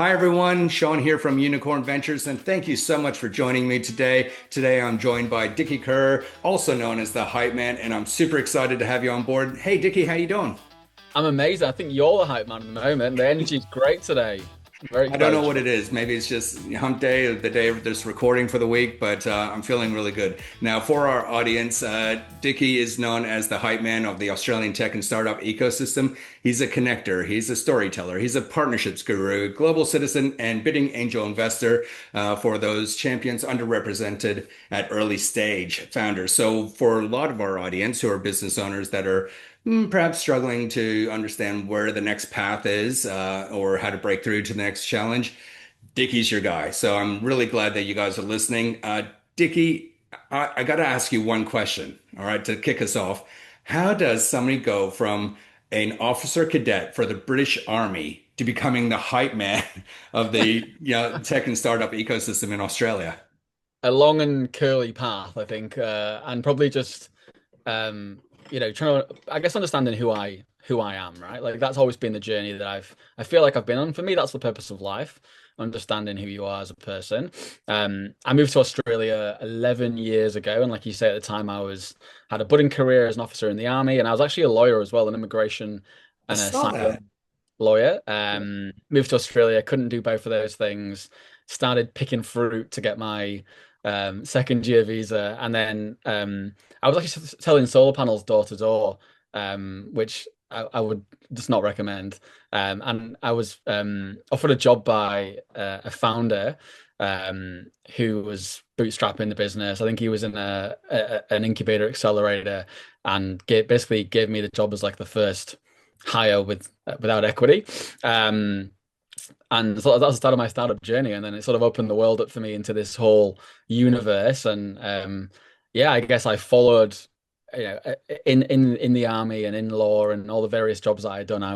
Hi, everyone. Sean here from Unicorn Ventures, and thank you so much for joining me today. Today, I'm joined by Dickie Currer, also known as the Hype Man, and I'm super excited to have you on board. Hey, Dickie, how you doing? I'm amazed. I think you're the hype man at the moment. The energy's great today. I'm very I don't know excited, what Sean. it is. Maybe it's just hump day, the day of this recording for the week, but I'm feeling really good. Now, for our audience, Dickie is known as the hype man of the Australian tech and startup ecosystem. He's a connector, he's a storyteller, he's a partnerships guru, global citizen, and bidding angel investor for those champions underrepresented at early stage founders. So, for a lot of our audience who are business owners that are perhaps struggling to understand where the next path is or how to break through to the next challenge, Dickie's your guy. So I'm really glad that you guys are listening. Dickie, I got to ask you one question, all right, to kick us off. How does somebody go from an officer cadet for the British Army to becoming the hype man of the tech and startup ecosystem in Australia? A long and curly path, I think, and probably just trying to, I guess, understanding who I am, right? Like that's always been the journey that I feel like I've been on. For me, that's the purpose of life, understanding who you are as a person. I moved to Australia 11 years ago, and like you say, at the time, had a budding career as an officer in the army, and I was actually a lawyer as well, an immigration I and saw that. asylum lawyer. Moved to Australia, couldn't do both of those things. Started picking fruit to get my second year visa, and then I was actually selling solar panels door to door, which I would just not recommend. And I was offered a job by a founder who was bootstrapping the business. I think he was in an incubator accelerator and basically gave me the job as like the first hire without equity. Um, and so that was the start of my startup journey, and then it sort of opened the world up for me into this whole universe. And yeah, I guess I followed, in the army and in law and all the various jobs that I had done. I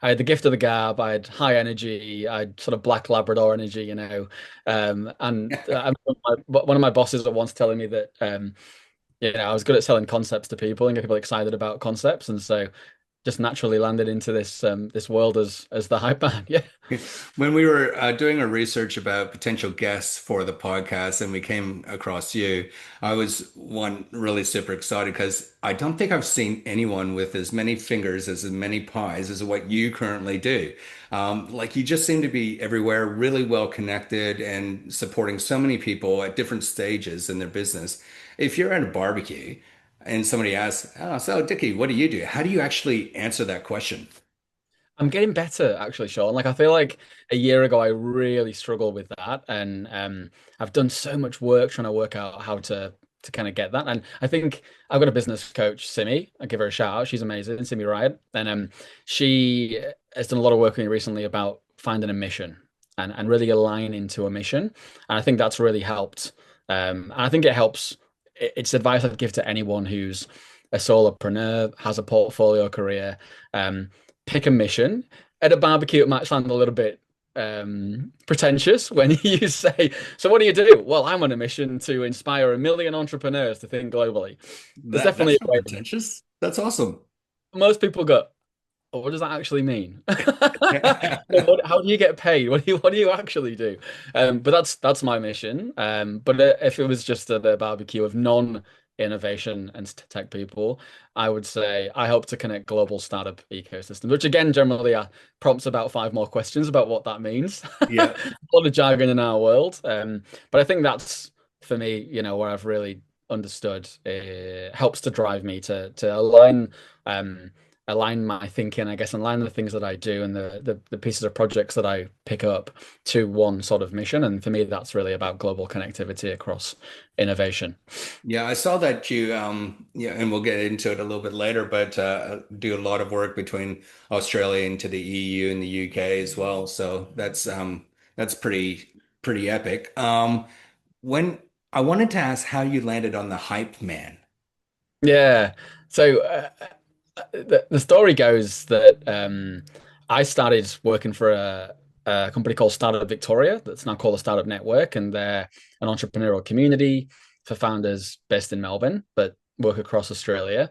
had the gift of the gab. I had high energy. I had sort of black Labrador energy, And one of my bosses at once telling me that I was good at selling concepts to people and get people excited about concepts, and so just naturally landed into this world as the hype man. Yeah. When we were doing a research about potential guests for the podcast and we came across you, I was one really super excited because I don't think I've seen anyone with as many fingers as many pies as what you currently do. Like you just seem to be everywhere, really well connected and supporting so many people at different stages in their business. If you're at a barbecue and somebody asks, "Oh, so Dickie, what do you do?" How do you actually answer that question? I'm getting better actually, Sean. Like I feel like a year ago I really struggled with that, and I've done so much work trying to work out how to kind of get that. And I think I've got a business coach, Simi. I give her a shout out. She's amazing, Simi Ryan, and she has done a lot of work with me recently about finding a mission and really aligning to a mission. And I think that's really helped. And I think it helps. It's advice I'd give to anyone who's a solopreneur, has a portfolio career. Um, Pick a mission. At a barbecue, it might sound a little bit pretentious when you say, "So what do you do?" Well, I'm on a mission to inspire 1 million entrepreneurs to think globally. There's definitely That's a not way. pretentious. That's awesome. Most people go, "Oh, what does that actually mean?" How do you get paid? What do you actually do? But that's my mission. But if it was just a barbecue of non-innovation and tech people, I would say I help to connect global startup ecosystems, which again generally prompts about five more questions about what that means. Yeah. A lot of jargon in our world, but I think that's for me, where I've really understood helps to drive me to um, align my thinking, I guess, and align the things that I do and the pieces of projects that I pick up to one sort of mission. And for me, that's really about global connectivity across innovation. Yeah, I saw that you yeah, and we'll get into it a little bit later, but do a lot of work between Australia and to the EU and the UK as well. So that's pretty epic. When I wanted to ask how you landed on the hype man. Yeah. So the story goes that I started working for a company called Startup Victoria, that's now called a Startup Network, and they're an entrepreneurial community for founders based in Melbourne, but work across Australia.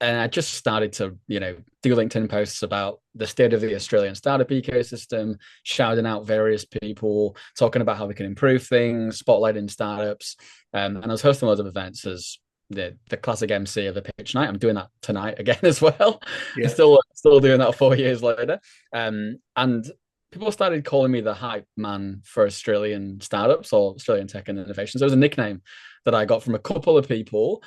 and I just started to, do LinkedIn posts about the state of the Australian startup ecosystem, shouting out various people, talking about how we can improve things, spotlighting startups. And I was hosting loads of events as the classic MC of a pitch night. I'm doing that tonight again as well. I'm Yeah. still doing that 4 years later. And people started calling me the hype man for Australian startups or Australian tech and innovations. There was a nickname that I got from a couple of people.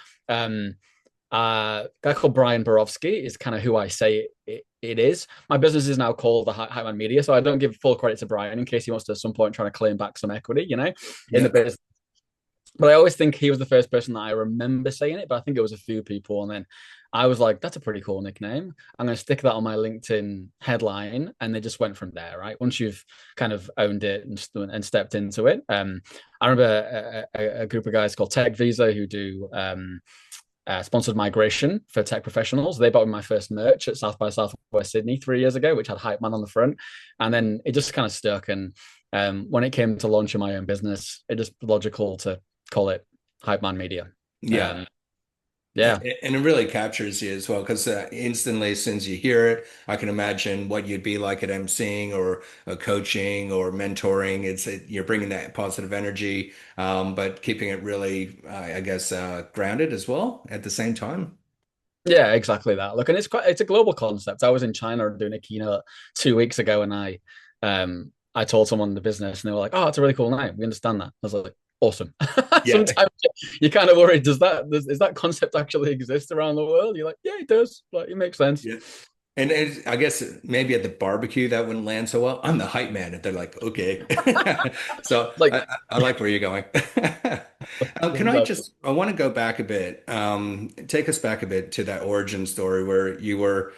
A guy called Brian Borowski is kind of who I say it is. My business is now called the Hype Man Media, so I don't give full credit to Brian in case he wants to at some point try to claim back some equity, in the Yeah. business. But I always think he was the first person that I remember saying it, but I think it was a few people. And then I was like, that's a pretty cool nickname. I'm going to stick that on my LinkedIn headline. And they just went from there, right? Once you've kind of owned it and stepped into it. I remember a group of guys called Tech Visa who do sponsored migration for tech professionals. They bought my first merch at South by Southwest Sydney 3 years ago, which had Hype Man on the front. And then it just kind of stuck. And when it came to launching my own business, it just logical to call it Hype Man Media. Yeah. Yeah. And it really captures you as well, because instantly, as soon as you hear it, I can imagine what you'd be like at emceeing or coaching or mentoring. You're bringing that positive energy, but keeping it really, I guess, grounded as well at the same time. Yeah, exactly that. Look, and it's a global concept. I was in China doing a keynote 2 weeks ago, and I told someone in the business, and they were like, "Oh, it's a really cool name. We understand that." I was like, "Awesome." Yeah. Sometimes you're kind of worried. Is that concept actually exist around the world? You're like, "Yeah, it does. Like, it makes sense." Yeah. And I guess maybe at the barbecue that wouldn't land so well. I'm the hype man. And they're like, okay. So Like, I like where you're going. exactly. I want to go back a bit, take us back a bit to that origin story where you were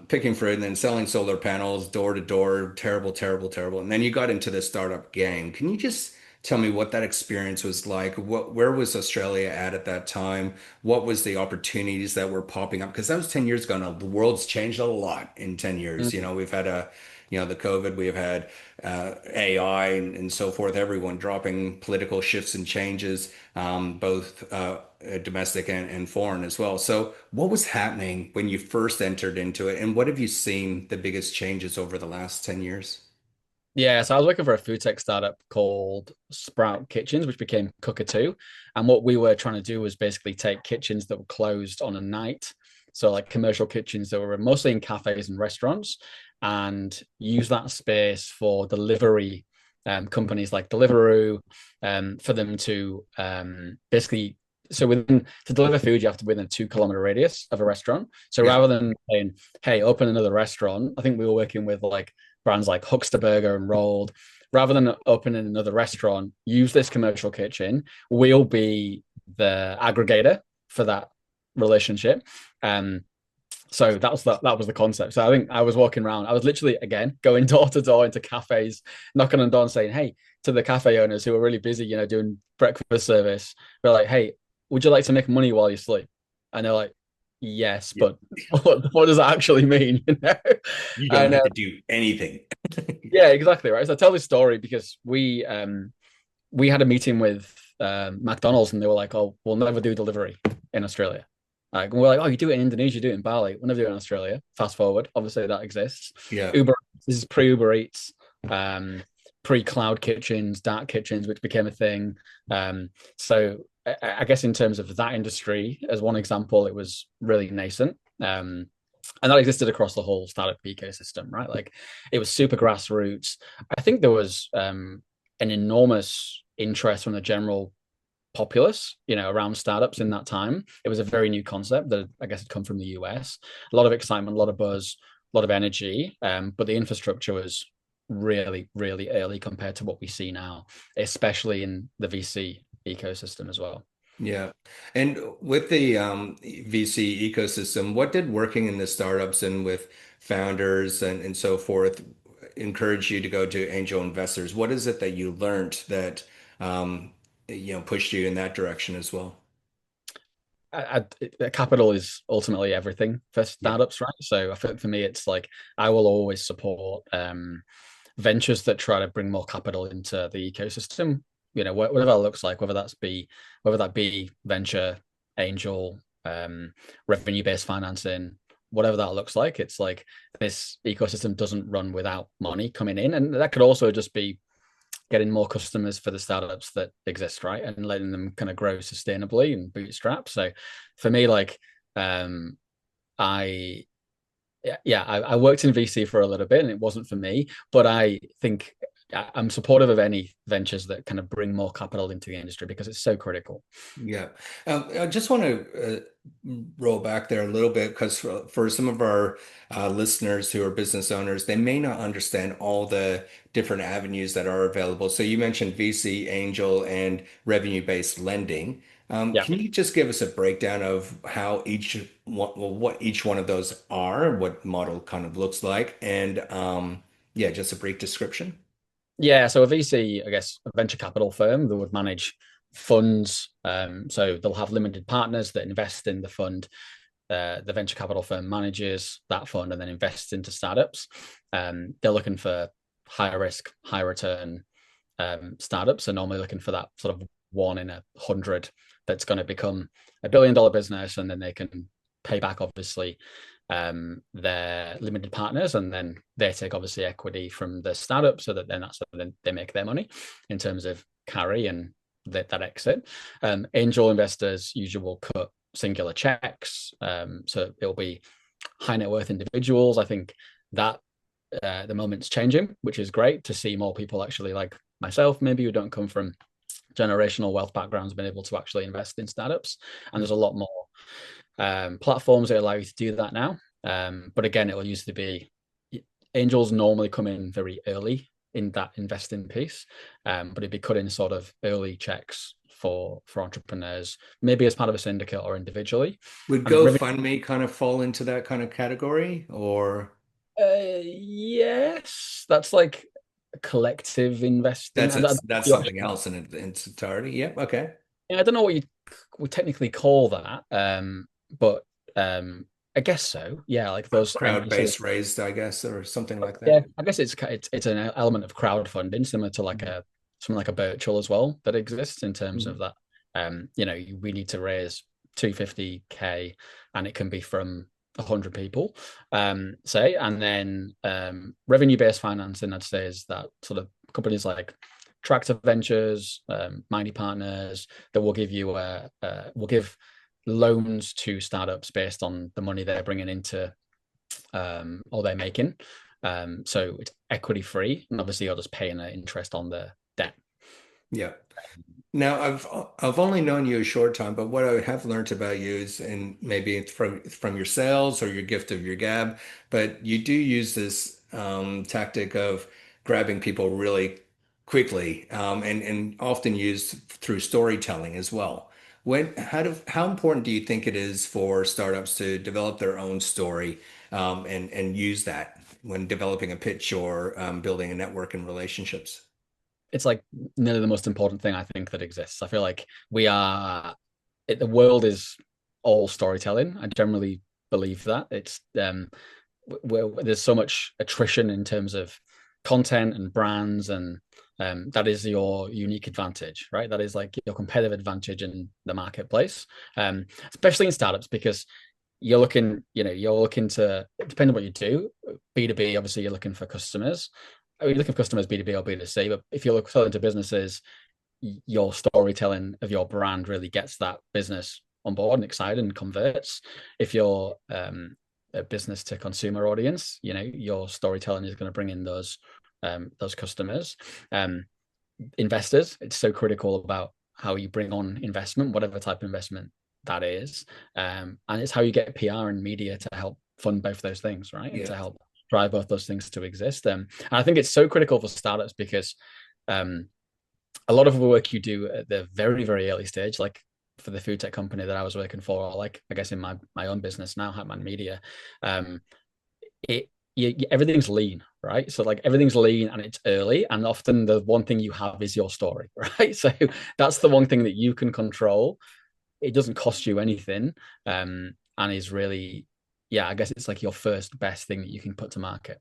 picking fruit and then selling solar panels door to door, terrible, terrible, terrible. And then you got into the startup game. Can you just tell me what that experience was like? Where was Australia at that time? What was the opportunities that were popping up? Because that was 10 years ago now. The world's changed a lot in 10 years. Mm. We've had the COVID, we've had AI and so forth, everyone dropping political shifts and changes, both domestic and foreign as well. So what was happening when you first entered into it? And what have you seen the biggest changes over the last 10 years? Yeah, so I was working for a food tech startup called Sprout Kitchens, which became Cookatoo. And what we were trying to do was basically take kitchens that were closed on a night, so like commercial kitchens that were mostly in cafes and restaurants, and use that space for delivery companies like Deliveroo, for them to basically. So to deliver food, you have to be within a 2 kilometer radius of a restaurant. So Yeah. rather than saying, "Hey, open another restaurant," I think we were working with like brands like Huckster Burger and Rolled. Rather than opening another restaurant, use this commercial kitchen. We'll be the aggregator for that relationship. Um, so that was the concept. So I think I was walking around. I was literally again going door to door into cafes, knocking on doors, saying, "Hey," to the cafe owners who were really busy, doing breakfast service. We're like, "Hey, would you like to make money while you sleep?" And they're like, "Yes, Yeah. but what does that actually mean?" You don't And have to do anything. yeah, exactly right. So I tell this story because we had a meeting with McDonald's and they were like, "Oh, we'll never do delivery in Australia." Like, and we're like, "Oh, you do it in Indonesia, you do it in Bali. We'll never do it in Australia." Fast forward, obviously that exists. Yeah. Uber, this is pre-Uber Eats, um, pre-cloud kitchens, dark kitchens, which became a thing. So I guess in terms of that industry, as one example, it was really nascent. And that existed across the whole startup ecosystem, right? Like it was super grassroots. I think there was an enormous interest from the general populace, around startups in that time. It was a very new concept that I guess had come from the US. A lot of excitement, a lot of buzz, a lot of energy, but the infrastructure was really, really early compared to what we see now, especially in the VC ecosystem as well. Yeah. And with the VC ecosystem, what did working in the startups and with founders and so forth encourage you to go to angel investors? What is it that you learned that pushed you in that direction as well? Capital is ultimately everything for Yeah. startups, right? So for me, it's like I will always support ventures that try to bring more capital into the ecosystem. Whatever that looks like, whether that be venture, angel, revenue-based financing, whatever that looks like. It's like this ecosystem doesn't run without money coming in. And that could also just be getting more customers for the startups that exist, right? And letting them kind of grow sustainably and bootstrap. So for me, like I I worked in VC for a little bit and it wasn't for me, but I think I'm supportive of any ventures that kind of bring more capital into the industry because it's so critical. Yeah. I just want to roll back there a little bit because for some of our listeners who are business owners, they may not understand all the different avenues that are available. So you mentioned VC, angel, and revenue-based lending. Yeah. Can you just give us a breakdown of how what each one of those are, what model kind of looks like, and yeah, just a brief description? Yeah, so a VC, I guess, a venture capital firm that would manage funds. So they'll have limited partners that invest in the fund. The venture capital firm manages that fund and then invests into startups. They're looking for higher risk, high return startups, are normally looking for that sort of 1 in 100 that's going to become $1 billion business, and then they can pay back obviously their limited partners, and then they take obviously equity from the startup, so that then that's when they make their money in terms of carry and that exit. Angel investors usually will cut singular checks, so it'll be high net worth individuals. I think that the moment's changing, which is great to see more people actually like myself, maybe who don't come from generational wealth backgrounds, been able to actually invest in startups. And there's a lot more platforms that allow you to do that now. But again, it will used to be angels normally come in very early in that investing piece, but it'd be cutting sort of early checks for entrepreneurs, maybe as part of a syndicate or individually. Would And GoFundMe kind of fall into that kind of category, or yes, that's like collective investing. that's something else in its entirety? Yeah, okay. I don't know what you would technically call that, but I guess so. Yeah, like those sort of, Crowd-based raised, I guess, or something like yeah. that. I guess it's an element of crowdfunding, similar to like Mhm. a something like a virtual as well that exists in terms of Mhm. that. We need to raise 250K, and it can be from 100 people, say, and then revenue-based financing, I'd say, is that sort of companies like Tractor Ventures, Mighty Partners, that will give you will give loans to startups based on the money they're bringing into or they're making. So it's equity free, and obviously you're just paying an interest on the debt. Yeah. Now, I've only known you a short time, but what I have learned about you is, and maybe it's from your sales or your gift of your gab, but you do use this tactic of grabbing people really quickly, and often used through storytelling as well. How important do you think it is for startups to develop their own story, and use that when developing a pitch or building a network and relationships? It's like nearly the most important thing I think that exists. I feel like the world is all storytelling. I generally believe that it's where there's so much attrition in terms of content and brands, and that is your unique advantage, right? That is like your competitive advantage in the marketplace, especially in startups, because you're looking to, depending on what you do, B2B, obviously you're looking for customers. I mean, you're looking for customers B2B or B2C, but if you're selling to businesses, your storytelling of your brand really gets that business on board and excited and converts. If you're a business to consumer audience, your storytelling is going to bring in those customers. Investors, it's so critical about how you bring on investment, whatever type of investment that is. And it's how you get PR and media to help fund both those things, right? And Yeah. to help drive both those things to exist. And I think it's so critical for startups because a lot of the work you do at the very, very early stage, like for the food tech company that I was working for, or like I guess in my own business now, Hatman Media, it everything's lean, right? So like everything's lean and it's early, and often the one thing you have is your story, right? So that's the one thing that you can control. It doesn't cost you anything, and is really, yeah, I guess it's like your first best thing that you can put to market.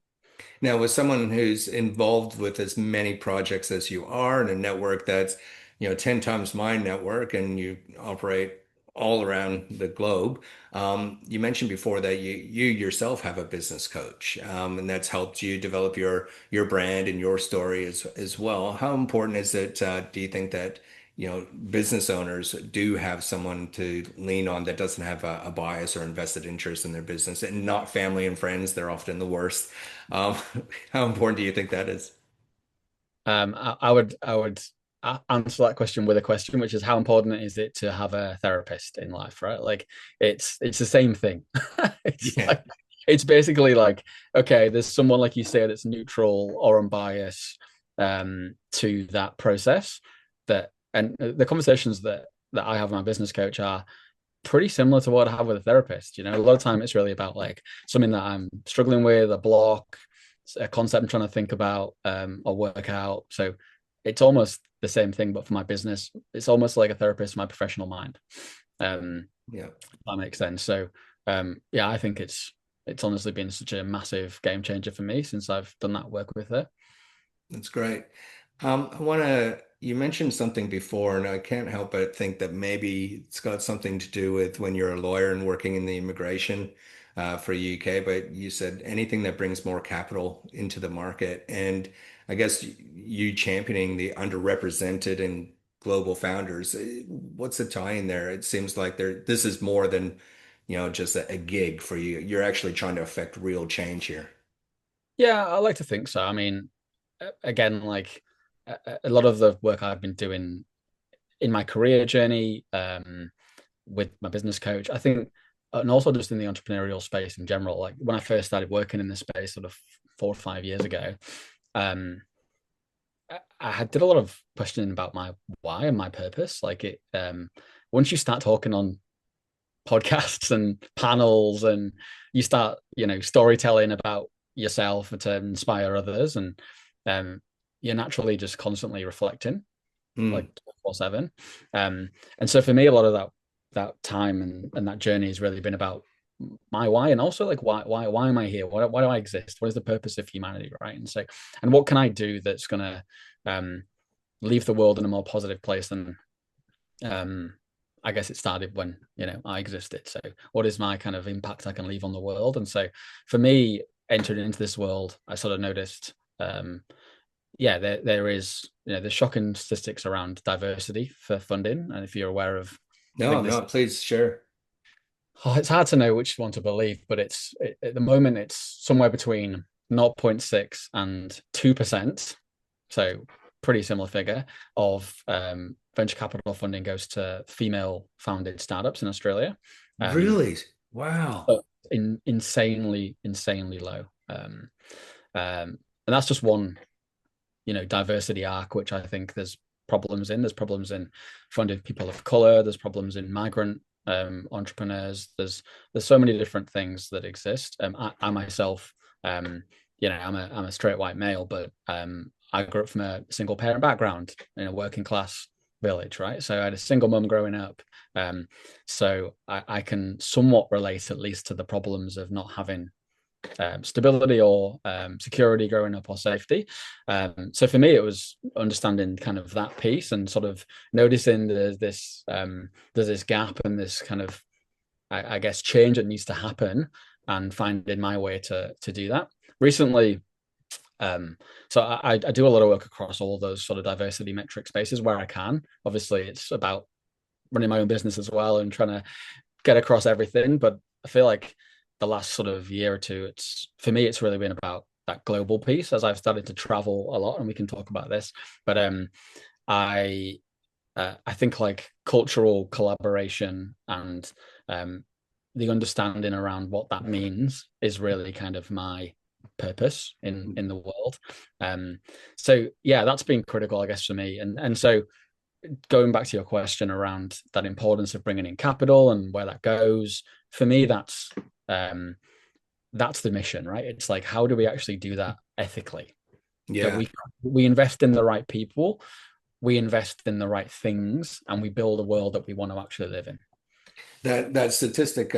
Now, with someone who's involved with as many projects as you are, and a network that's, 10 times my network, and you operate all around the globe. You mentioned before that you yourself have a business coach, and that's helped you develop your brand and your story as well. How important is it, do you think that, business owners do have someone to lean on that doesn't have a bias or invested interest in their business and not family and friends? They're often the worst. Um, how important do you think that is? I would answer that question with a question, which is how important is it to have a therapist in life, right? Like it's the same thing. It's Yeah. like it's basically like, okay, there's someone like you say that's neutral or unbiased to that process that and the conversations that I have with my business coach are pretty similar to what I have with a therapist. A lot of time it's really about like something that I'm struggling with, a block, a concept I'm trying to think about, or work out. So it's almost the same thing, but for my business, it's almost like a therapist for my professional mind. Yeah. If that makes sense. So yeah, I think it's honestly been such a massive game changer for me since I've done that work with it. That's great. You mentioned something before, and I can't help but think that maybe it's got something to do with when you're a lawyer and working in the immigration for UK, but you said anything that brings more capital into the market. And I guess you championing the underrepresented and global founders. What's the tie in there? It seems like this is more than, just a gig for you. You're actually trying to affect real change here. Yeah, I like to think so. I mean, again, like a lot of the work I've been doing in my career journey with my business coach, I think, and also just in the entrepreneurial space in general. Like when I first started working in this space, sort of 4 or 5 years ago, um, I did a lot of questioning about my why and my purpose. Like once you start talking on podcasts and panels, and you start, storytelling about yourself to inspire others, and um, you're naturally just constantly reflecting like Mm. 24/7. And so for me, a lot of that time and that journey has really been about my why, and also like why am I here? Why do I exist? What is the purpose of humanity, right? And so, and what can I do that's gonna um, leave the world in a more positive place than um, I guess it started when I existed. So what is my kind of impact I can leave on the world? And so for me, entering into this world, I sort of noticed yeah, there is, there's shocking statistics around diversity for funding. And if you're aware of, I No, think this, no, please share. oh, it's hard to know which one to believe, but at the moment, it's somewhere between zero point 0.6 and 2%. So pretty similar figure of venture capital funding goes to female founded startups in Australia. Um, Really? Wow. but insanely low. And that's just one diversity arc, which I think there's problems in. There's problems in funded people of color. There's problems in migrant entrepreneurs. There's so many different things that exist. I myself, I'm a straight white male, but I grew up from a single parent background in a working class village, right? So I had a single mum growing up. So I can somewhat relate at least to the problems of not having stability or security growing up, or safety. So for me, it was understanding kind of that piece and sort of noticing there's this gap and this kind of I guess change that needs to happen, and finding my way to do that. Recently, so I do a lot of work across all those sort of diversity metric spaces where I can. Obviously, it's about running my own business as well and trying to get across everything. But I feel like the last sort of year or two, it's for me, it's really been about that global piece as I've started to travel a lot, and we can talk about this. But I I think like cultural collaboration and the understanding around what that means is really kind of my purpose in the world. Um, so yeah, that's been critical, I guess, for me. And so going back to your question around that importance of bringing in capital and where that goes, for me, um, that's the mission, right? It's like, how do we actually do that ethically? That Yeah. we invest in the right people, we invest in the right things, and we build a world that we want to actually live in. That statistic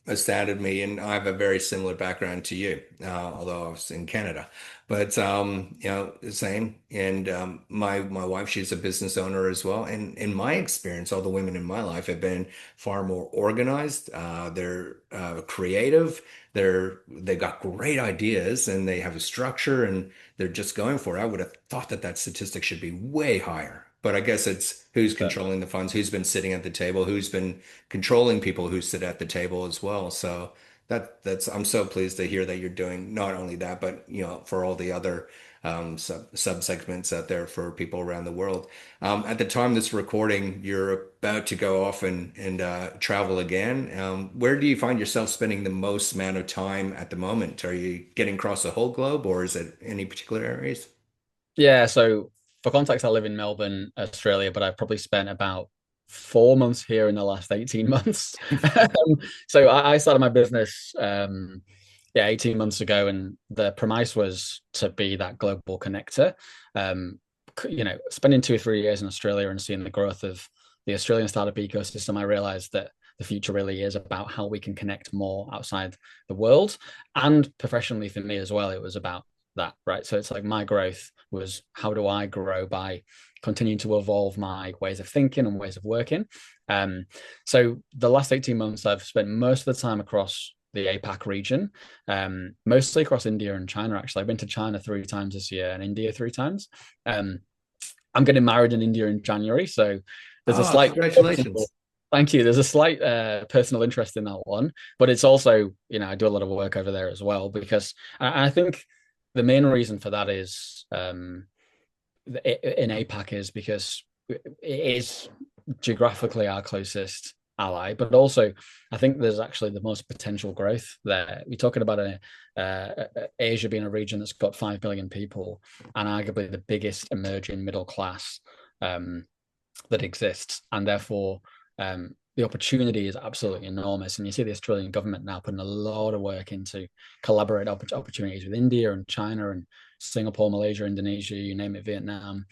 astounded me, and I have a very similar background to you, although I was in Canada. But the same. And my wife, she's a business owner as well. And in my experience, all the women in my life have been far more organized. They're creative. They've got great ideas, and they have a structure, and they're just going for it. I would have thought that statistic should be way higher. But I guess it's who's controlling the funds, who's been sitting at the table, who's been controlling people who sit at the table as well. So that's I'm so pleased to hear that you're doing not only that, but for all the other sub segments out there for people around the world. At the time this recording, you're about to go off and travel again. Where do you find yourself spending the most amount of time at the moment? Are you getting across the whole globe, or is it any particular areas? Yeah, so for context, I live in Melbourne, Australia, but I've probably spent about 4 months here in the last 18 months. So I started my business, yeah, 18 months ago, and the premise was to be that global connector. Um, Spending 2 or 3 years in Australia and seeing the growth of the Australian startup ecosystem, I realized that the future really is about how we can connect more outside the world. And professionally for me as well, it was about that, right? So it's like my growth was, how do I grow by continuing to evolve my ways of thinking and ways of working? Um, so the last 18 months, I've spent most of the time across the APAC region, mostly across India and China. Actually, I've been to China 3 times this year and India 3 times. Um, I'm getting married in India in January, so there's a Oh, slight personal, congratulations. thank you. There's a slight personal interest in that one, but it's also, I do a lot of work over there as well because I think the main reason for that is in APAC is because it is geographically our closest ally, but also I think there's actually the most potential growth there. We're talking about Asia being a region that's got 5 billion people and arguably the biggest emerging middle class that exists, and therefore the opportunity is absolutely enormous. And you see the Australian government now putting a lot of work into collaborate opportunities with India and China and Singapore, Malaysia, Indonesia, you name it, Vietnam.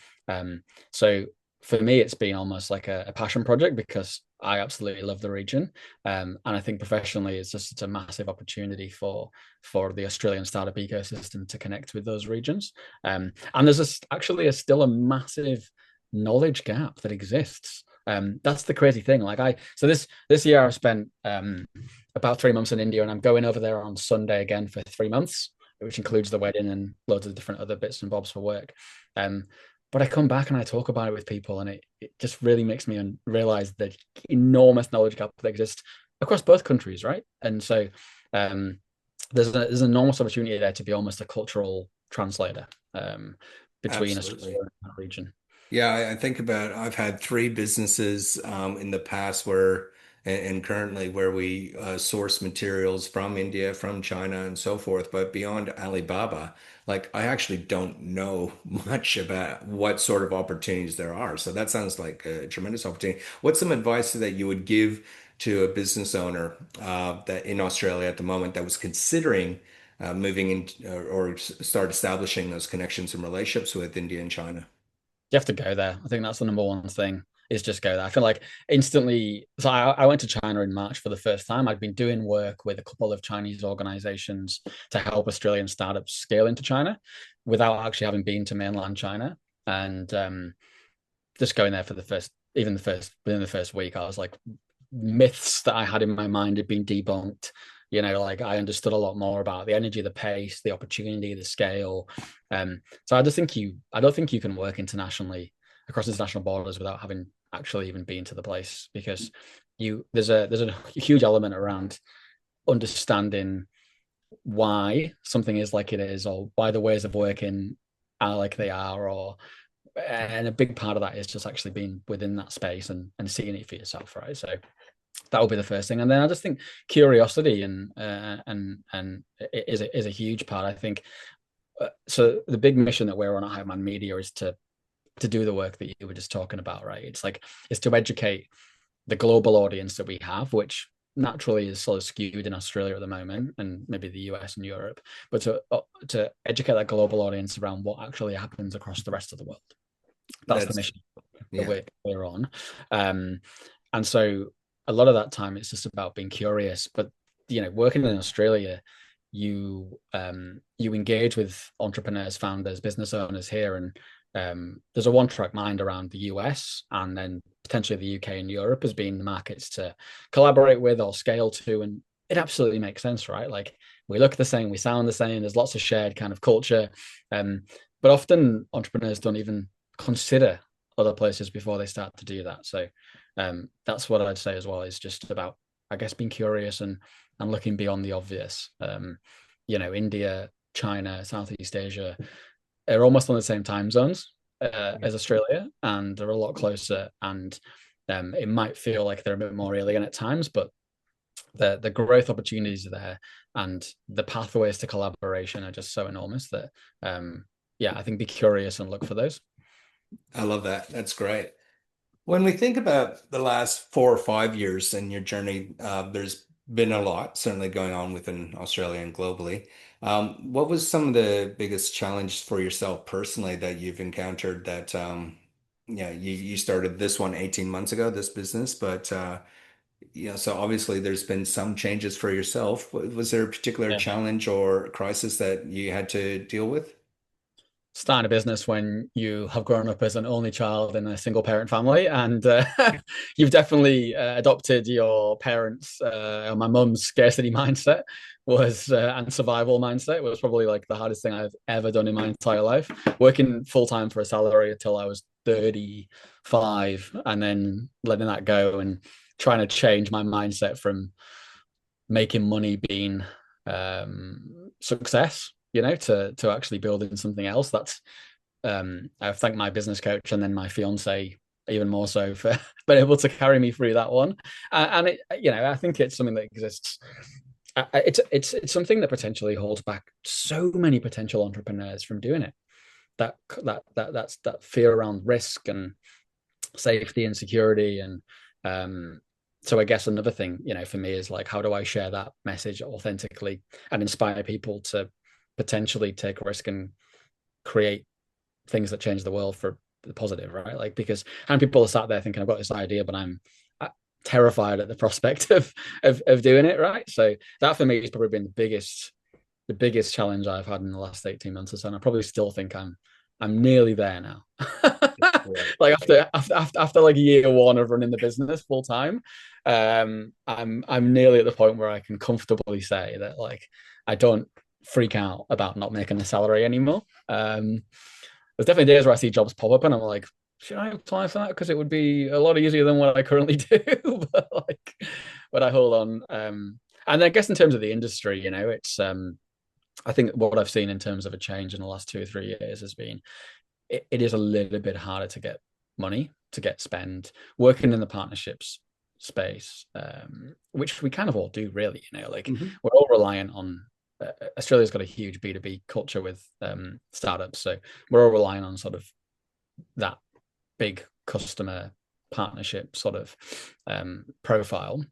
So for me, it's been almost like a passion project because I absolutely love the region, and I think professionally, it's a massive opportunity for the Australian startup ecosystem to connect with those regions. And there's still a massive knowledge gap that exists. That's the crazy thing. So this year I've spent about 3 months in India, and I'm going over there on Sunday again for 3 months, which includes the wedding and loads of different other bits and bobs for work. But I come back and I talk about it with people, and it just really makes me realize the enormous knowledge gap that exists across both countries, right? And so there's an enormous opportunity there to be almost a cultural translator between Absolutely. Australia and that region. Yeah, I think about I've had three businesses in the past where and currently where we source materials from India, from China, and so forth. But beyond Alibaba, like I actually don't know much about what sort of opportunities there are. So that sounds like a tremendous opportunity. What's some advice that you would give to a business owner that in Australia at the moment that was considering moving in or start establishing those connections and relationships with India and China? You have to go there. I think that's the number one thing is just go there. I feel like instantly. So I went to China in March for the first time. I'd been doing work with a couple of Chinese organizations to help Australian startups scale into China without actually having been to mainland China. And just going there for within the first week, I was like, myths that I had in my mind had been debunked. Like I understood a lot more about the energy, the pace, the opportunity, the scale. So I don't think you can work internationally across international borders without having actually even been to the place because there's a huge element around understanding why something is like it is or why the ways of working are like they are or and a big part of that is just actually being within that space and seeing it for yourself, right? So that would be the first thing, and then I just think curiosity and is a huge part. I think so. The big mission that we're on at Highman Media is to do the work that you were just talking about, right? It's to educate the global audience that we have, which naturally is sort of skewed in Australia at the moment, and maybe the US and Europe, but to educate that global audience around what actually happens across the rest of the world. That's the That's mission that yeah. we're on. And so a lot of that time it's just about being curious. But working in Australia, you engage with entrepreneurs, founders, business owners here, and there's a one-track mind around the US and then potentially the UK and Europe as being the markets to collaborate with or scale to, and it absolutely makes sense, right? Like we look the same, we sound the same. There's lots of shared kind of culture, but often entrepreneurs don't even consider other places before they start to do that. So that's what I'd say as well, is just about, I guess, being curious and looking beyond the obvious. India, China, Southeast Asia are almost on the same time zones as Australia, and they're a lot closer. And it might feel like they're a bit more alien at times, but the growth opportunities are there, and the pathways to collaboration are just so enormous that yeah, I think be curious and look for those. I love that. That's great. When we think about the last 4 or 5 years in your journey, there's been a lot certainly going on within Australia and globally. What was some of the biggest challenges for yourself personally that you've encountered that, yeah, you started this one 18 months ago, this business, but, so obviously there's been some changes for yourself. Was there a particular Yeah. challenge or crisis that you had to deal with? Starting a business when you have grown up as an only child in a single parent family, and you've definitely adopted your parents, my mum's scarcity mindset was and survival mindset was probably like the hardest thing I've ever done in my entire life. Working full time for a salary until I was 35, and then letting that go and trying to change my mindset from making money being success, to actually building something else. That's I thank my business coach and then my fiance even more so for being able to carry me through that one. And it, I think it's something that exists. It's something that potentially holds back so many potential entrepreneurs from doing it. That fear around risk and safety and security, and so I guess another thing, for me is like, how do I share that message authentically and inspire people to potentially take a risk and create things that change the world for the positive, right? Like, because and people are sat there thinking, I've got this idea, but I'm terrified at the prospect of doing it, right? So that for me has probably been the biggest challenge I've had in the last 18 months or so. And I probably still think I'm nearly there now. Right. Like after like year one of running the business full time, I'm nearly at the point where I can comfortably say that like I don't freak out about not making a salary anymore. There's definitely days where I see jobs pop up and I'm like, should I apply for that? Because it would be a lot easier than what I currently do. but I hold on. And I guess in terms of the industry, it's I think what I've seen in terms of a change in the last 2 or 3 years has been it is a little bit harder to get money, to get spend, working in the partnerships space, which we kind of all do really, like Mhm. we're all reliant on Australia's got a huge B2B culture with startups. So we're all relying on sort of that big customer partnership sort of profile.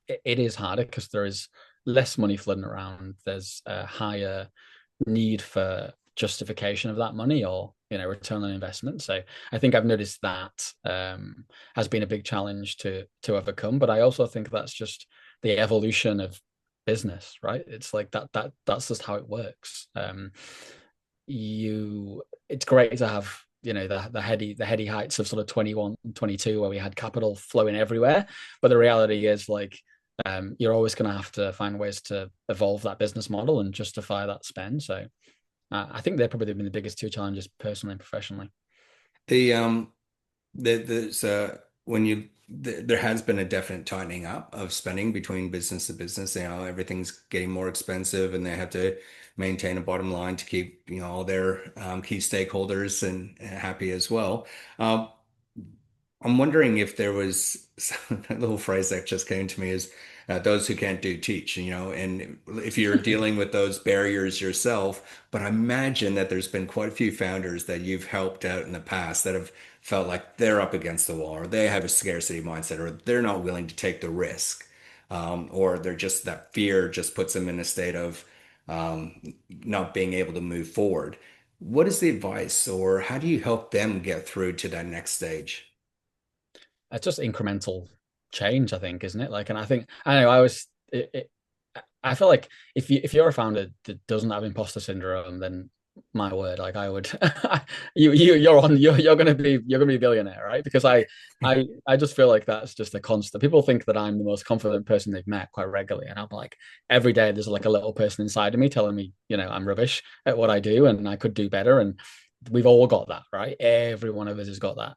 It is harder because there is less money flooding around. There's a higher need for justification of that money or return on investment. So I think I've noticed that has been a big challenge to overcome. But I also think that's just the evolution of business, right? It's like that's just how it works. It's great to have the heady heights of sort of 21 22 where we had capital flowing everywhere, but the reality is like you're always going to have to find ways to evolve that business model and justify that spend. So I think they're probably been the biggest two challenges personally and professionally. The there's when there has been a definite tightening up of spending between business to business. Everything's getting more expensive, and they have to maintain a bottom line to keep all their key stakeholders and happy as well. Um, I'm wondering if there was a little phrase that just came to me is those who can't do teach, and if you're dealing with those barriers yourself, but I imagine that there's been quite a few founders that you've helped out in the past that have felt like they're up against the wall or they have a scarcity mindset or they're not willing to take the risk, or they're just that fear just puts them in a state of not being able to move forward. What is the advice or how do you help them get through to that next stage? It's just incremental. change, I think, isn't it? Like, and I think I know I was I feel like if you're a founder that doesn't have imposter syndrome, then my word, like I would you're gonna be a billionaire, right? Because I just feel like that's just a constant. People think that I'm the most confident person they've met quite regularly, and I'm like every day there's like a little person inside of me telling me, I'm rubbish at what I do and I could do better. And we've all got that, right? Every one of us has got that.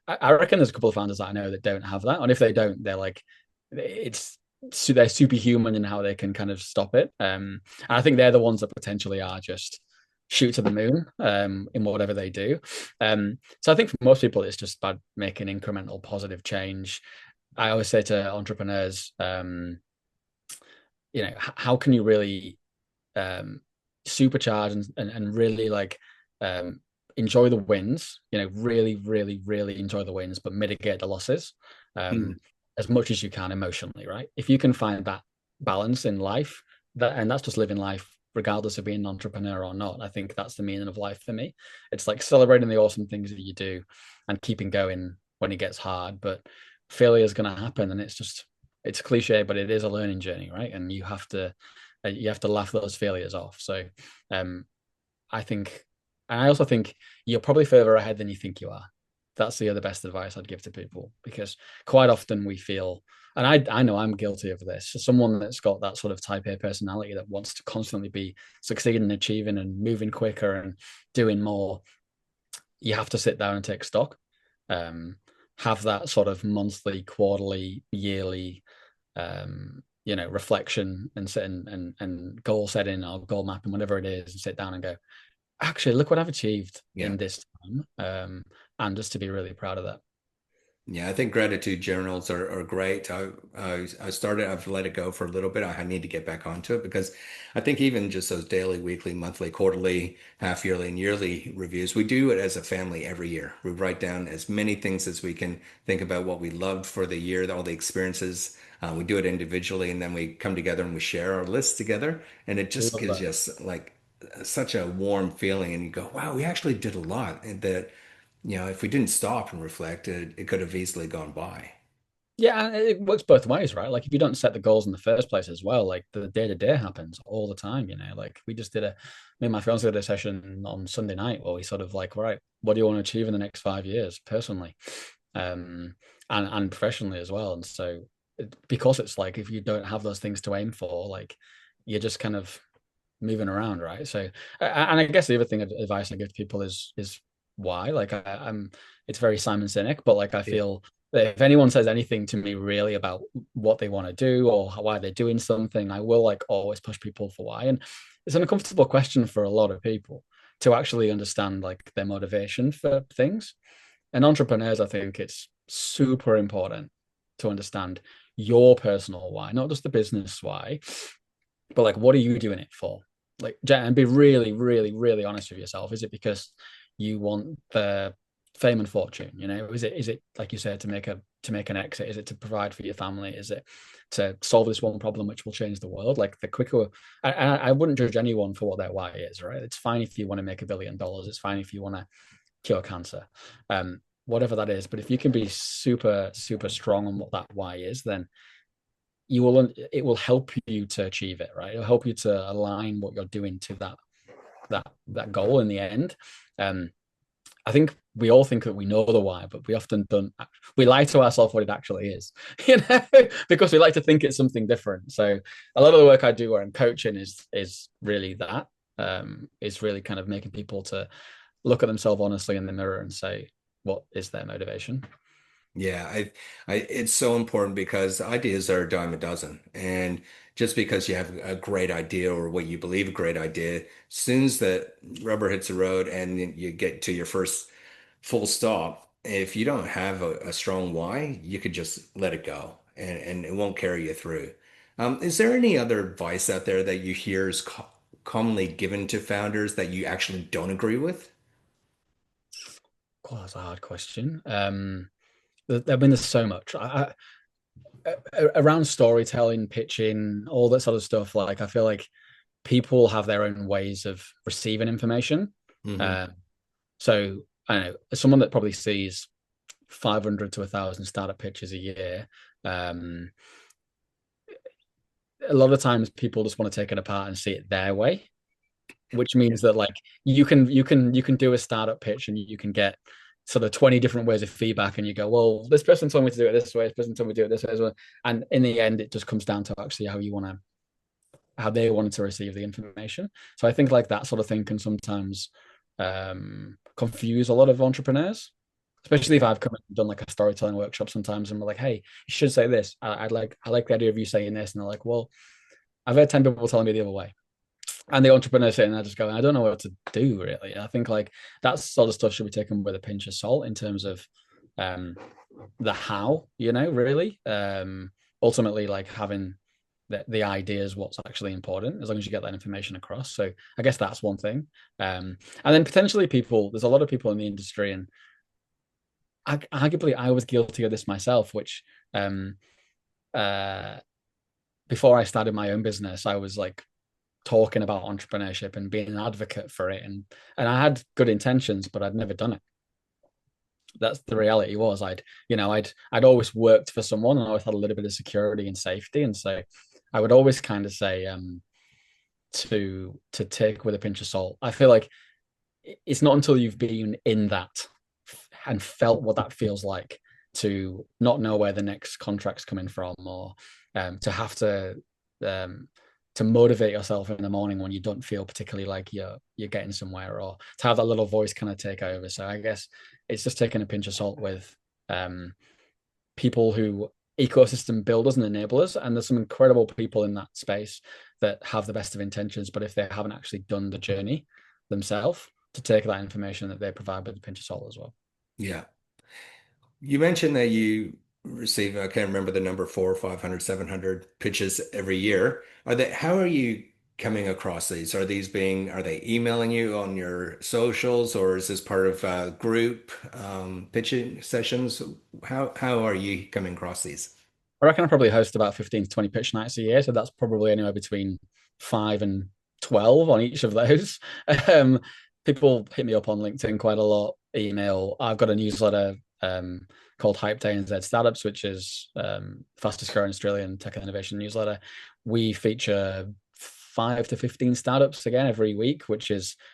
I reckon there's a couple of founders that I know that don't have that, and if they don't, they're like, it's so they're superhuman in how they can kind of stop it. And I think they're the ones that potentially are just shoot to the moon in whatever they do. So I think for most people, it's just about making incremental positive change. I always say to entrepreneurs, how can you really supercharge and really like um, enjoy the wins, really, really, really enjoy the wins, but mitigate the losses Mm. as much as you can emotionally, right? If you can find that balance in life, and that's just living life regardless of being an entrepreneur or not. I think that's the meaning of life for me. It's like celebrating the awesome things that you do and keeping going when it gets hard. But failure is going to happen, and it's cliche, but it is a learning journey, right? And you have to laugh those failures off. So um, I think, and I also think you're probably further ahead than you think you are. That's the other best advice I'd give to people, because quite often we feel, and I know I'm guilty of this. So someone that's got that sort of type A personality that wants to constantly be succeeding, achieving, and moving quicker and doing more, you have to sit down and take stock. Have that sort of monthly, quarterly, yearly, reflection and setting and goal setting or goal mapping, whatever it is, and sit down and go, actually, look what I've achieved Yeah. in this time, and just to be really proud of that. Yeah, I think gratitude journals are great. I started, I've let it go for a little bit. I need to get back onto it because I think even just those daily, weekly, monthly, quarterly, half yearly, and yearly reviews, we do it as a family every year. We write down as many things as we can, think about what we loved for the year, all the experiences. We do it individually, and then we come together and we share our lists together. And it just Love gives that. you like such a warm feeling. And you go, wow, we actually did a lot. And that, if we didn't stop and reflect, it could have easily gone by. Yeah, and it works both ways, right? Like if you don't set the goals in the first place as well, like the day to day happens all the time, Like we just me and my fiance did a session on Sunday night where we sort of like, right, what do you want to achieve in the next 5 years personally, and professionally as well. And so because it's like if you don't have those things to aim for, like you're just kind of moving around, right? So, and I guess the other thing advice I give to people is why. Like I'm, it's very Simon Sinek, but like I Yeah. feel that if anyone says anything to me really about what they want to do or why they're doing something, I will like always push people for why. And it's an uncomfortable question for a lot of people to actually understand like their motivation for things. And entrepreneurs, I think it's super important to understand your personal why, not just the business why, but like what are you doing it for? Like, and be really, really, really honest with yourself. Is it because you want the fame and fortune? Is it like you said, to make an exit? Is it to provide for your family? Is it to solve this one problem which will change the world? Like the quicker, I wouldn't judge anyone for what their why is, right? It's fine if you want to make $1 billion. It's fine if you want to cure cancer, whatever that is. But if you can be super, super strong on what that why is, then it will help you to achieve it, right? It'll help you to align what you're doing to that goal in the end. um I think we all think that we know the why, but we often don't. We lie to ourselves what it actually is, because we like to think it's something different. So a lot of the work I do where I'm coaching is really that, is really kind of making people to look at themselves honestly in the mirror and say, what is their motivation? Yeah, it's so important because ideas are a dime a dozen. And just because you have a great idea or what you believe a great idea, soon as the rubber hits the road and you get to your first full stop, if you don't have a strong why, you could just let it go and it won't carry you through. Is there any other advice out there that you hear is commonly given to founders that you actually don't agree with? Oh, that's a hard question. There's so much. Around storytelling, pitching, all that sort of stuff. Like I feel like people have their own ways of receiving information. Hmm. Uh, so I don't know, as someone that probably sees 500 to 1,000 startup pitches a year. Um, a lot of times people just want to take it apart and see it their way, which means that like you can do a startup pitch and you can get sort of 20 different ways of feedback, and you go, well, this person told me to do it this way, this person told me to do it this way as well. And in the end, it just comes down to actually how they wanted to receive the information. So I think like that sort of thing can sometimes confuse a lot of entrepreneurs, especially if I've come and done like a storytelling workshop sometimes, and we're like, hey, you should say this. I like the idea of you saying this, and they're like, well, I've had 10 people telling me the other way. And the entrepreneur sitting there just going, I don't know what to do really. I think like that sort of stuff should be taken with a pinch of salt in terms of um the how, really. Ultimately, like having the idea is what's actually important, as long as you get that information across. So I guess that's one thing. And then potentially there's a lot of people in the industry, and arguably I was guilty of this myself, which um uh before I started my own business, I was like talking about entrepreneurship and being an advocate for it, and I had good intentions, but I'd never done it. That's the reality. Was I'd always worked for someone, and I always had a little bit of security and safety, and so I would always kind of say to take with a pinch of salt. I feel like it's not until you've been in that and felt what that feels like to not know where the next contract's coming from, or to have um, to motivate yourself in the morning when you don't feel particularly like you're getting somewhere, or to have that little voice kind of take over. So I guess it's just taking a pinch of salt with people who ecosystem builders and enablers, and there's some incredible people in that space that have the best of intentions, but if they haven't actually done the journey themselves, to take that information that they provide with a pinch of salt as well. Yeah. You mentioned that you receive, I can't remember the number, 400, 500, 700 pitches every year. How are you coming across these? Are they emailing you on your socials, or is this part of group pitching sessions? How are you coming across these? I reckon I probably host about 15 to 20 pitch nights a year. So that's probably anywhere between 5 and 12 on each of those. Um, People hit me up on LinkedIn quite a lot, email. I've got a newsletter called Hype Day and Z Startups, which is fastest growing Australian tech and innovation newsletter. We feature 5 to 15 startups again every week,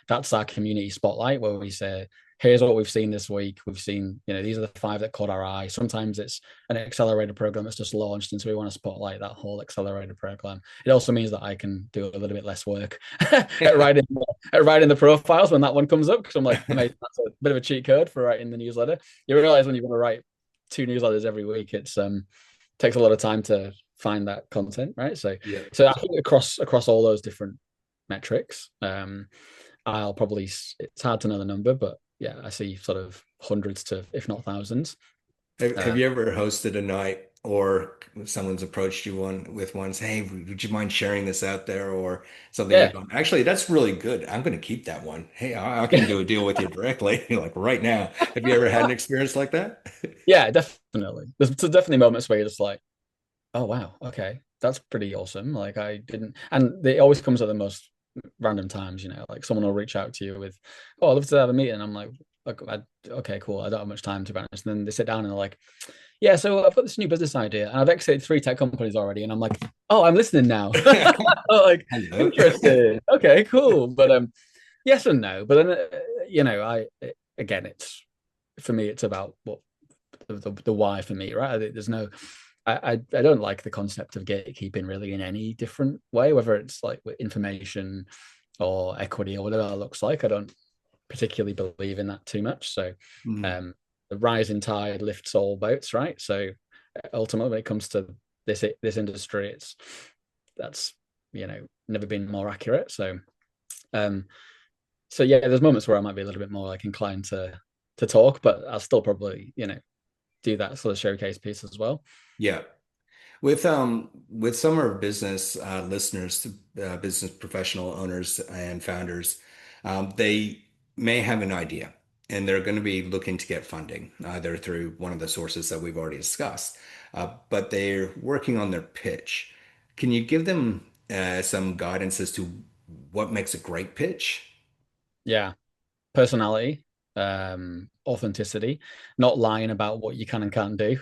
that's our community spotlight, where we say, here's what we've seen this week. We've seen, these are the 5 that caught our eye. Sometimes it's an accelerator program that's just launched, and so we want to spotlight that whole accelerator program. It also means that I can do a little bit less work at writing the profiles when that one comes up, because I'm like, mate, that's a bit of a cheat code for writing the newsletter. You realize when you want to write 2 newsletters every week, it's takes a lot of time to find that content, right? So Yeah. so I think across all those different metrics, it's hard to know the number, but yeah, I see sort of hundreds to, if not thousands. Have Um, you ever hosted a night, or someone's approached you hey, would you mind sharing this out there, or something you've yeah, gone, actually, that's really good. I'm going to keep that one. Hey, I can do a deal with you directly, like right now. Have you ever had an experience like that? yeah, definitely. There's definitely moments where you're just like, oh wow, okay, that's pretty awesome. Like I didn't, and it always comes at the most random times. Like someone will reach out to you with, "Oh, I'd love to have a meeting." I'm like, okay, cool. I don't have much time, to be honest. And then they sit down and they're like, "Yeah, so I've got this new business idea, and I've exited 3 tech companies already." And I'm like, "Oh, I'm listening now." Like, Hello. interesting. Okay, cool. But yes and no. But then again, it's for me, it's about what the why for me, right? There's no I don't like the concept of gatekeeping really in any different way, whether it's like with information or equity or whatever that looks like. I don't particularly believe in that too much. So Hmm. the rising tide lifts all boats, right? So ultimately, when it comes to this industry, that's never been more accurate. Um, so yeah, there's moments where I might be a little bit more like inclined to talk, but I'll still probably do that sort of showcase piece as well. Yeah. With some of our business listeners, business professional owners and founders, they may have an idea, and they're going to be looking to get funding either through one of the sources that we've already discussed, but they're working on their pitch. Can you give them some guidance as to what makes a great pitch? Yeah, personality. authenticity, not lying about what you can and can't do.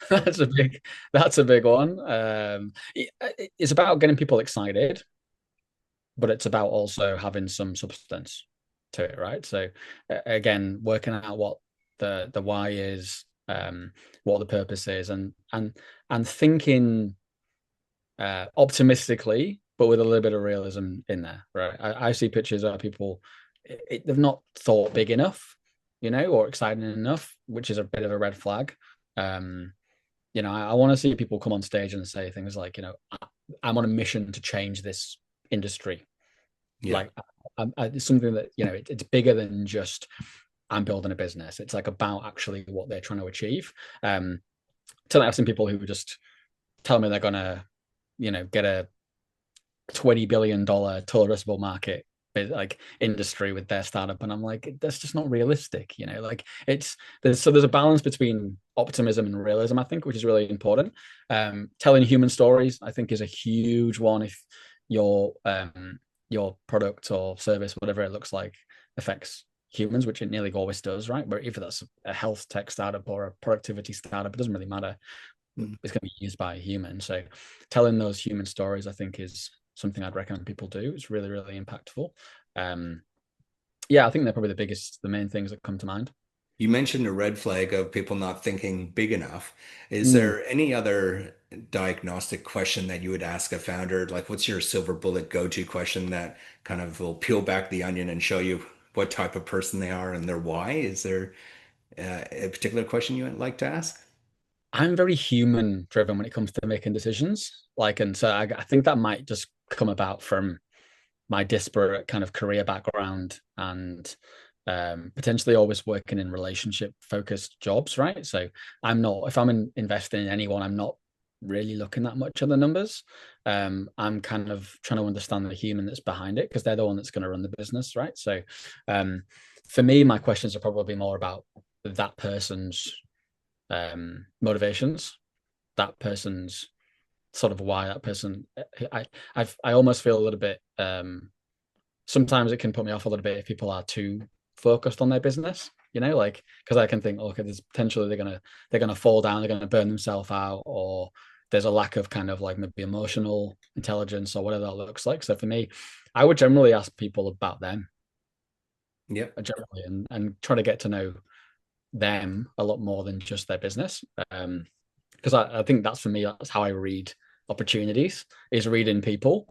That's a big one. It's about getting people excited, but it's about also having some substance to it, right? So again, working out what the why is, what the purpose is, and thinking optimistically, but with a little bit of realism in there, right? I see pictures of people, they've not thought big enough, or exciting enough, which is a bit of a red flag. Um, I want to see people come on stage and say things like, I'm on a mission to change this industry. Yeah. Like, it's something that, it's bigger than just I'm building a business. It's like about actually what they're trying to achieve. I've seen people who just tell me they're gonna, get a $20 billion total addressable market like industry with their startup, and I'm like, that's just not realistic. Like there's a balance between optimism and realism, I think, which is really important. Telling human stories, I think, is a huge one. If your product or service, whatever it looks like, affects humans, which it nearly always does, right? But if that's a health tech startup or a productivity startup, it doesn't really matter. Mm. It's going to be used by a human. So telling those human stories, I think, is something I'd recommend people do. It's really, really impactful. Yeah, I think they're probably the main things that come to mind. You mentioned a red flag of people not thinking big enough. Is Mm. there any other diagnostic question that you would ask a founder? Like, what's your silver bullet go-to question that kind of will peel back the onion and show you what type of person they are and their why? Is there a particular question you would like to ask? I'm very human driven when it comes to making decisions. And so I think that might just come about from my disparate kind of career background and potentially always working in relationship focused jobs, right? So if I'm investing in anyone, I'm not really looking that much at the numbers. I'm kind of trying to understand the human that's behind it because they're the one that's going to run the business, right? So for me, my questions are probably more about that person's motivations, that person's sort of why that person. I almost feel a little bit. Sometimes it can put me off a little bit if people are too focused on their business. Like because I can think, okay, there's potentially they're gonna fall down, they're gonna burn themselves out, or there's a lack of kind of like maybe emotional intelligence or whatever that looks like. So for me, I would generally ask people about them Yep. generally and try to get to know them a lot more than just their business. Because I think that's for me, that's how I read opportunities is reading people.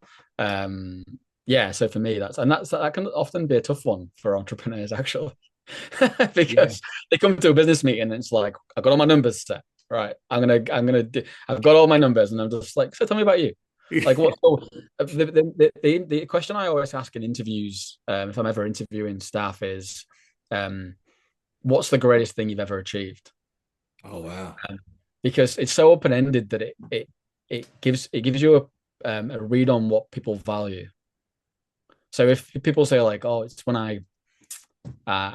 Yeah, so for me, that can often be a tough one for entrepreneurs actually, Yeah. because they come to a business meeting and it's like, I've got all my numbers set, right? I've got all my numbers, and I'm just like, so tell me about you. Like what? So the question I always ask in interviews, if I'm ever interviewing staff, is, what's the greatest thing you've ever achieved? Oh, wow. Um, because it's so open ended that it gives you a read on what people value. So if people say like, oh, it's when I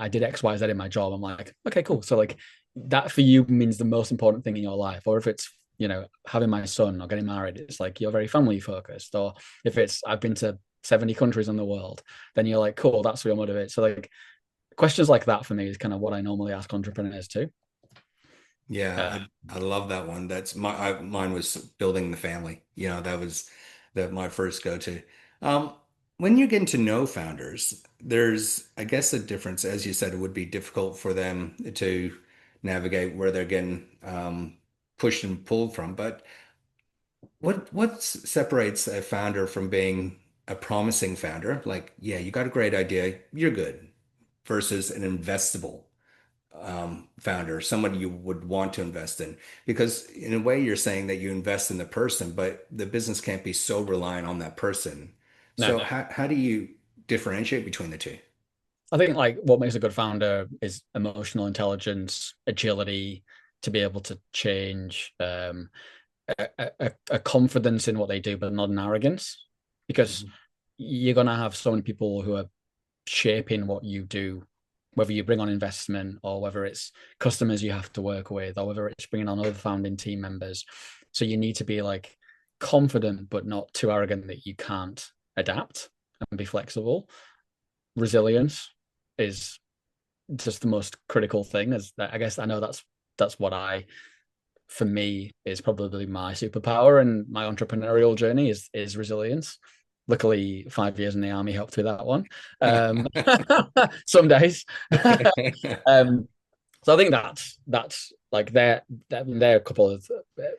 did X, Y, Z in my job, I'm like, okay, cool. So like that for you means the most important thing in your life. Or if it's, having my son or getting married, it's like you're very family focused. Or if it's I've been to 70 countries in the world, then you're like, cool, that's what you're motivated. So like questions like that for me is kind of what I normally ask entrepreneurs too. Yeah, Uh, I love that one. That's mine was building the family. That was my first go-to. Um, when you're getting to know founders, there's, I guess, a difference. As you said, it would be difficult for them to navigate where they're getting pushed and pulled from. But what separates a founder from being a promising founder? Like, yeah, you got a great idea, you're good, versus an investable founder, someone you would want to invest in. Because in a way, you're saying that you invest in the person, but the business can't be so reliant on that person. no, So how do you differentiate between the two? I think like what makes a good founder is emotional intelligence, agility, to be able to change, a confidence in what they do, but not an arrogance, because Mhm. you're gonna have so many people who are shaping what you do, whether you bring on investment or whether it's customers you have to work with, or whether it's bringing on other founding team members. So you need to be like confident, but not too arrogant that you can't adapt and be flexible. Resilience is just the most critical thing. Is that I guess I know that's what I for me is probably my superpower and my entrepreneurial journey is resilience. Luckily, 5 years in the army helped with that one. Um, some days. um, so I think that's like there are a couple of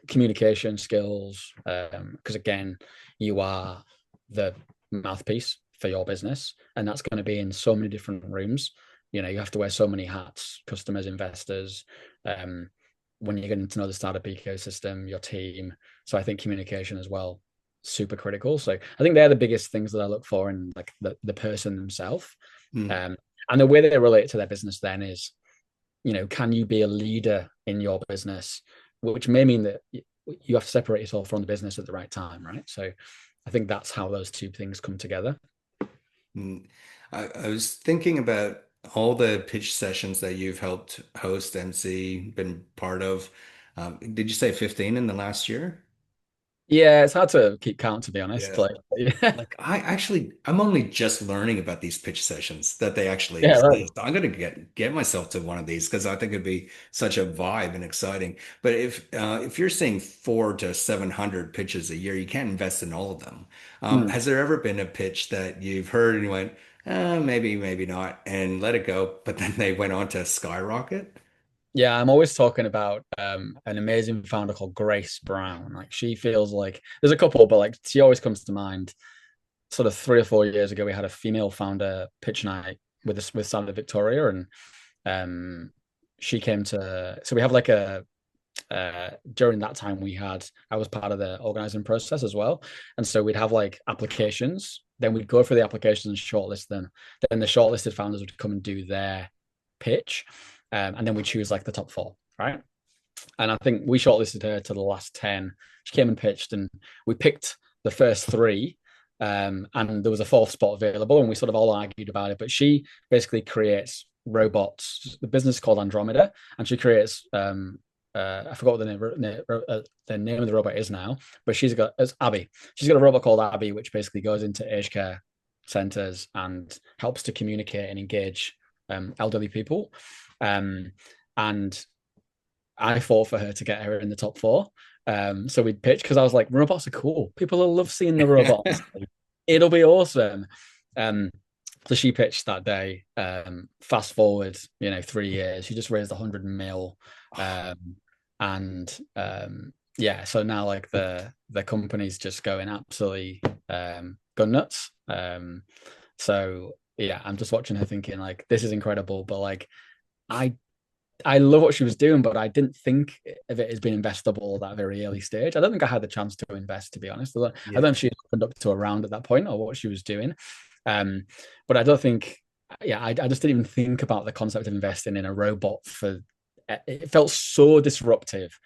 communication skills. Because again, you are the mouthpiece for your business, and that's going to be in so many different rooms. You know, you have to wear so many hats: customers, investors. When you're getting to know the startup ecosystem, your team. So I think communication as well, super critical. So I think they're the biggest things that I look for in like the person themselves. Mm. And the way they relate to their business then is, you know, can you be a leader in your business, which may mean that you have to separate yourself from the business at the right time, right? So I think that's how those two things come together. Mm. I was thinking about all the pitch sessions that you've helped host, MC, been part of. Did you say 15 in the last year? Yeah, it's hard to keep count, to be honest. Yeah. Like, yeah, Like I'm only just learning about these pitch sessions that they actually yeah, right. exist. I'm gonna get myself to one of these because I think it'd be such a vibe and exciting. But if you're seeing 400 to 700 pitches a year, you can't invest in all of them. Hmm. Has there ever been a pitch that you've heard and you went, maybe, maybe not, and let it go, but then they went on to skyrocket? Yeah, I'm always talking about an amazing founder called Grace Brown. Like she feels like there's a couple, but like she always comes to mind. Sort of 3 or 4 years ago, we had a female founder pitch night with us with Santa Victoria, and um, she came to. So we have like a during that time I was part of the organizing process as well, and so we'd have like applications. Then we'd go through the applications and shortlist them. Then the shortlisted founders would come and do their pitch, and then we choose like the top four, right? And I think we shortlisted her to the last 10. She came and pitched, and we picked the first three. And there was a fourth spot available, and we sort of all argued about it. But she basically creates robots. The business is called Andromeda, and she creates. I forgot what the name of the robot is now, but she's got it's Abby. She's got a robot called Abby, which basically goes into aged care centers and helps to communicate and engage elderly people. And I fought for her to get her in the top four. So we'd pitch because I was like, robots are cool. People will love seeing the robots. It'll be awesome. Um, so she pitched that day. Fast forward, 3 years, she just raised 100 mil. And yeah, so now like the company's just going absolutely gun nuts. So yeah, I'm just watching her thinking like this is incredible, but like I I love what she was doing, but I didn't think of it as being investable at that very early stage. I don't think I had the chance to invest, to be honest. I don't know Yeah. if she opened up to a round at that point or what she was doing. Um, but I don't think, yeah, I just didn't even think about the concept of investing in a robot for, it felt so disruptive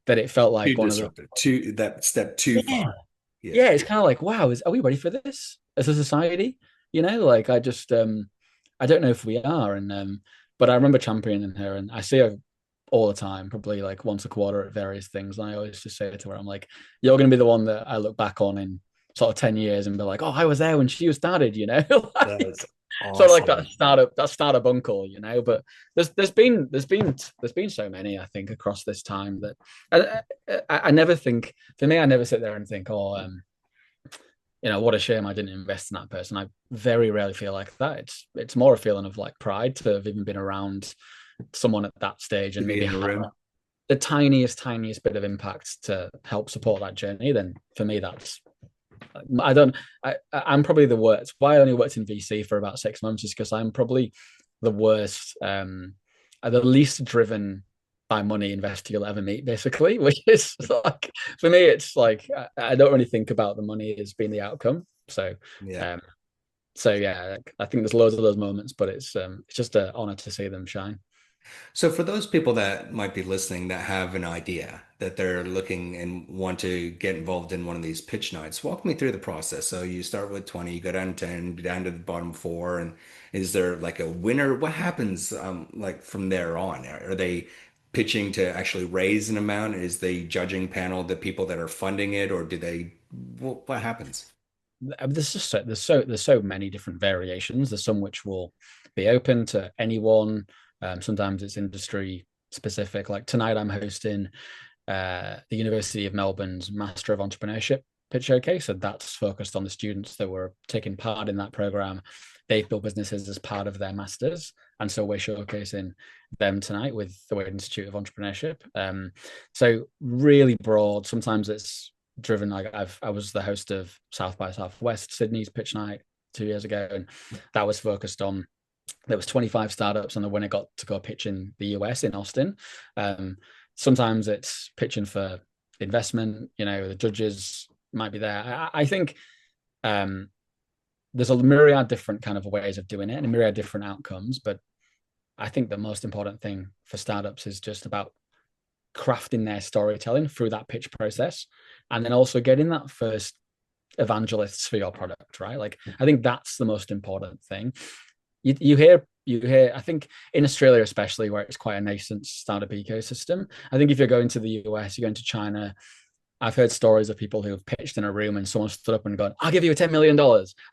that it felt Too like one of the, disruptive, too that step too yeah, far. Yeah. yeah, it's kind of like, wow, are we ready for this as a society? Like I don't know if we are. And but I remember championing her, and I see her all the time, probably like once a quarter at various things. And I always just say to her, I'm like, you're gonna be the one that I look back on in sort of 10 years and be like, oh, I was there when she was started, That like is sort of like that awesome. startup uncle, but there's been so many, I think, across this time that I never think, for me, I never sit there and think, oh, what a shame I didn't invest in that person. I very rarely feel like that. It's more a feeling of like pride to have even been around someone at that stage To and be maybe in the had room. the tiniest bit of impact to help support that journey. Then for me, that's I don't I'm probably the worst. Why I only worked in VC for about 6 months is because I'm probably the worst, the least driven by money investor you'll ever meet, basically, which is like for me, it's like I don't really think about the money as being the outcome. So Yeah. um so yeah, I think there's loads of those moments, but it's just an honor to see them shine. So for those people that might be listening that have an idea that they're looking and want to get involved in one of these pitch nights, walk me through the process. So you start with 20, you go down 10, down to the bottom four, and is there like a winner? What happens like from there on? Are they pitching to actually raise an amount? Is the judging panel the people that are funding it, or do they what happens? there's just there's so many different variations. There's some which will be open to anyone. Sometimes it's industry specific. Like tonight, I'm hosting the University of Melbourne's Master of Entrepreneurship pitch showcase, and that's focused on the students that were taking part in that program. They've built businesses as part of their masters, and so we're showcasing them tonight with the Wade Institute of Entrepreneurship. So really broad. Sometimes it's driven, like I was the host of South by Southwest Sydney's pitch night 2 years ago, and that was focused on, there was 25 startups and the winner got to go pitch in the US in Austin. Sometimes it's pitching for investment, the judges might be there. I think there's a myriad different kind of ways of doing it and a myriad different outcomes, but I think the most important thing for startups is just about crafting their storytelling through that pitch process, and then also getting that first evangelists for your product, right? Like I think that's the most important thing. You hear I think in Australia especially, where it's quite a nascent startup ecosystem, I think if you're going to the US, you're going to China, I've heard stories of people who have pitched in a room and someone stood up and gone, I'll give you $10 million.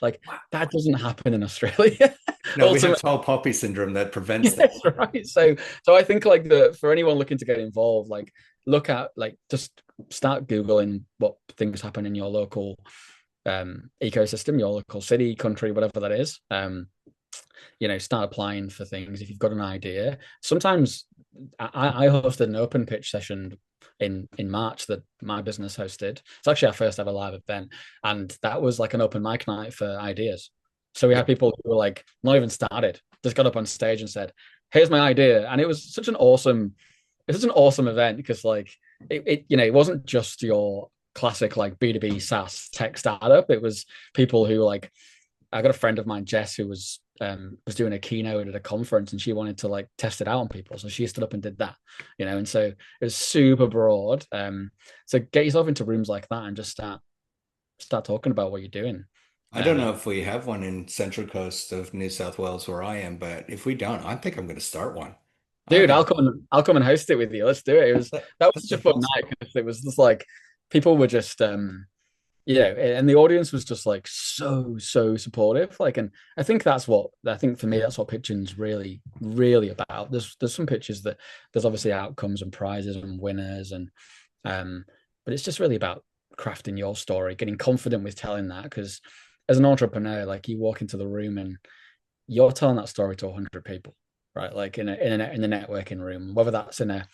Like that doesn't happen in Australia. No, we have tall poppy syndrome that prevents that. Yes, right. So I think like for anyone looking to get involved, like look at, like, just start Googling what things happen in your local ecosystem, your local city, country, whatever that is. Start applying for things if you've got an idea. Sometimes I hosted an open pitch session in March that my business hosted. It's actually our first ever live event, and that was like an open mic night for ideas. So we had people who were like not even started, just got up on stage and said, "Here's my idea," and it was such an awesome event because like it wasn't just your classic like B2B SaaS tech startup. It was people who, like, I got a friend of mine, Jess, who was doing a keynote at a conference, and she wanted to like test it out on people, so she stood up and did that, and so it was super broad. So get yourself into rooms like that and just start talking about what you're doing. I don't know if we have one in Central Coast of New South Wales where I am, but if we don't, I think I'm going to start one. I Dude, think I'll come and host it with you. Let's do it. That was that such a sounds fun awesome. night because it was just like people were just and the audience was just like so supportive. Like, and I think for me that's what pitching's really really about. There's some pitches that there's obviously outcomes and prizes and winners, and but it's just really about crafting your story, getting confident with telling that, because as an entrepreneur, like, you walk into the room and you're telling that story to 100 people, right? Like in a networking room, whether that's in a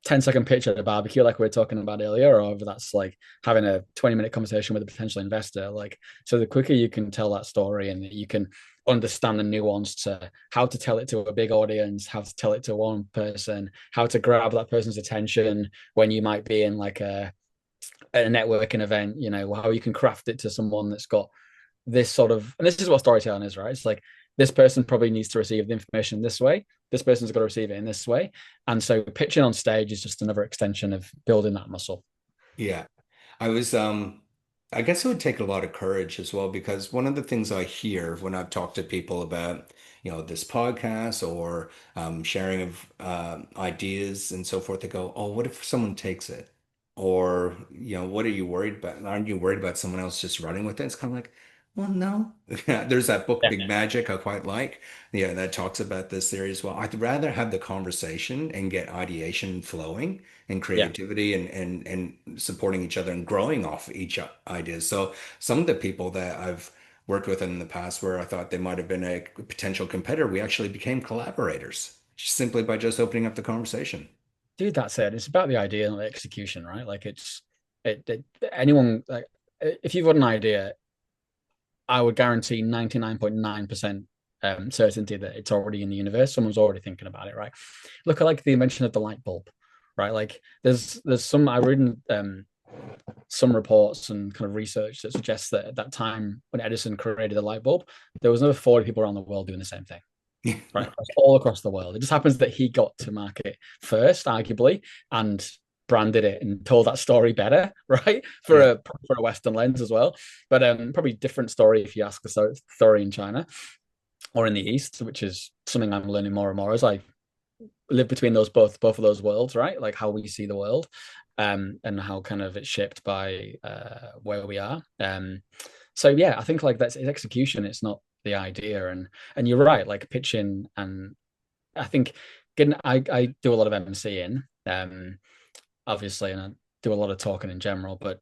10-second pitch at a barbecue like we were talking about earlier, or whether that's like having a 20-minute conversation with a potential investor. Like, so the quicker you can tell that story and you can understand the nuance to how to tell it to a big audience, how to tell it to one person, how to grab that person's attention when you might be in like a networking event, how you can craft it to someone that's got this sort of, and this is what storytelling is, right? It's like, this person probably needs to receive the information this way, this person's got to receive it in this way, and so pitching on stage is just another extension of building that muscle. Yeah. I was I guess it would take a lot of courage as well, because one of the things I hear when I've talked to people about, this podcast or sharing of ideas and so forth, they go, "Oh, what if someone takes it?" Or, "What are you worried about? Aren't you worried about someone else just running with it?" It's kind of like, well, no. There's that book, Yeah. Big Magic, I quite like. Yeah, that talks about this theory as well. I'd rather have the conversation and get ideation flowing and Yeah. creativity and supporting each other and growing off each ideas. So some of the people that I've worked with in the past where I thought they might have been a potential competitor, we actually became collaborators simply by just opening up the conversation. Dude, that's it. It's about the idea and the execution, right? Like, anyone, like, if you've got an idea, I would guarantee 99.9% certainty that it's already in the universe. Someone's already thinking about it, right? Look at like the invention of the light bulb, right? Like, there's some, I've read some reports and kind of research that suggests that at that time when Edison created the light bulb, there was another 40 people around the world doing the same thing, right? All across the world. It just happens that he got to market first, arguably, and branded it and told that story better, right? For Yeah. a Western lens as well. But probably different story if you ask the story in China or in the East, which is something I'm learning more and more as I live between both of those worlds, right? Like how we see the world, and how kind of it's shaped by where we are. So yeah, I think like that's it's execution, it's not the idea. And you're right, like pitching, and I think getting I do a lot of MCing, obviously, and I do a lot of talking in general, but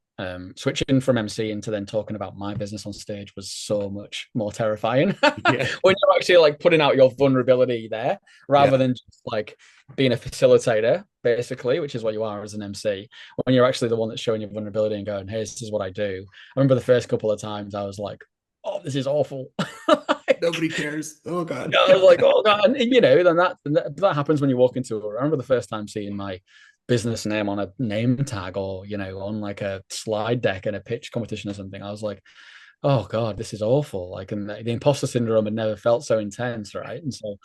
switching from MC into then talking about my business on stage was so much more terrifying Yeah. when you're actually like putting out your vulnerability there rather Yeah. than just like being a facilitator, basically, which is what you are as an MC. When you're actually the one that's showing your vulnerability and going, hey, this is what I do. I remember the first couple of times I was like, oh, this is awful. Like, Nobody cares. Oh God. I was like, oh God. And you know, then that happens when you walk into a. I remember the first time seeing my business name on a name tag or, you know, on like a slide deck in a pitch competition or something. I was like, oh God, this is awful. Like, and the imposter syndrome had never felt so intense, right? And so,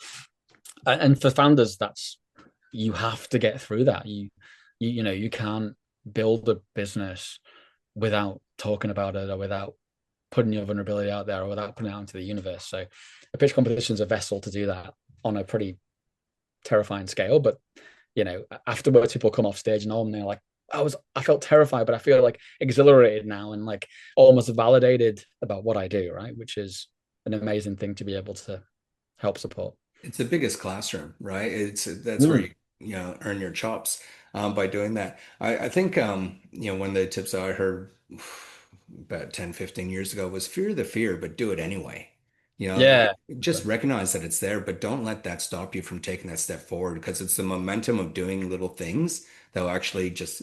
and for founders, that's you have to get through that. You know, you can't build a business without talking about it or without putting your vulnerability out there or without putting it out into the universe. So a pitch competition is a vessel to do that on a pretty terrifying scale. But you know, afterwards people come off stage and they're like, I felt terrified, but I feel like exhilarated now and like almost validated about what I do, right? Which is an amazing thing to be able to help support. It's the biggest classroom, right? That's where Mm. you know earn your chops by doing that. I think you know one of the tips I heard about 10, 15 years ago was fear the fear, but do it anyway. You know, Yeah. just recognize that it's there, but don't let that stop you from taking that step forward because it's the momentum of doing little things that will actually just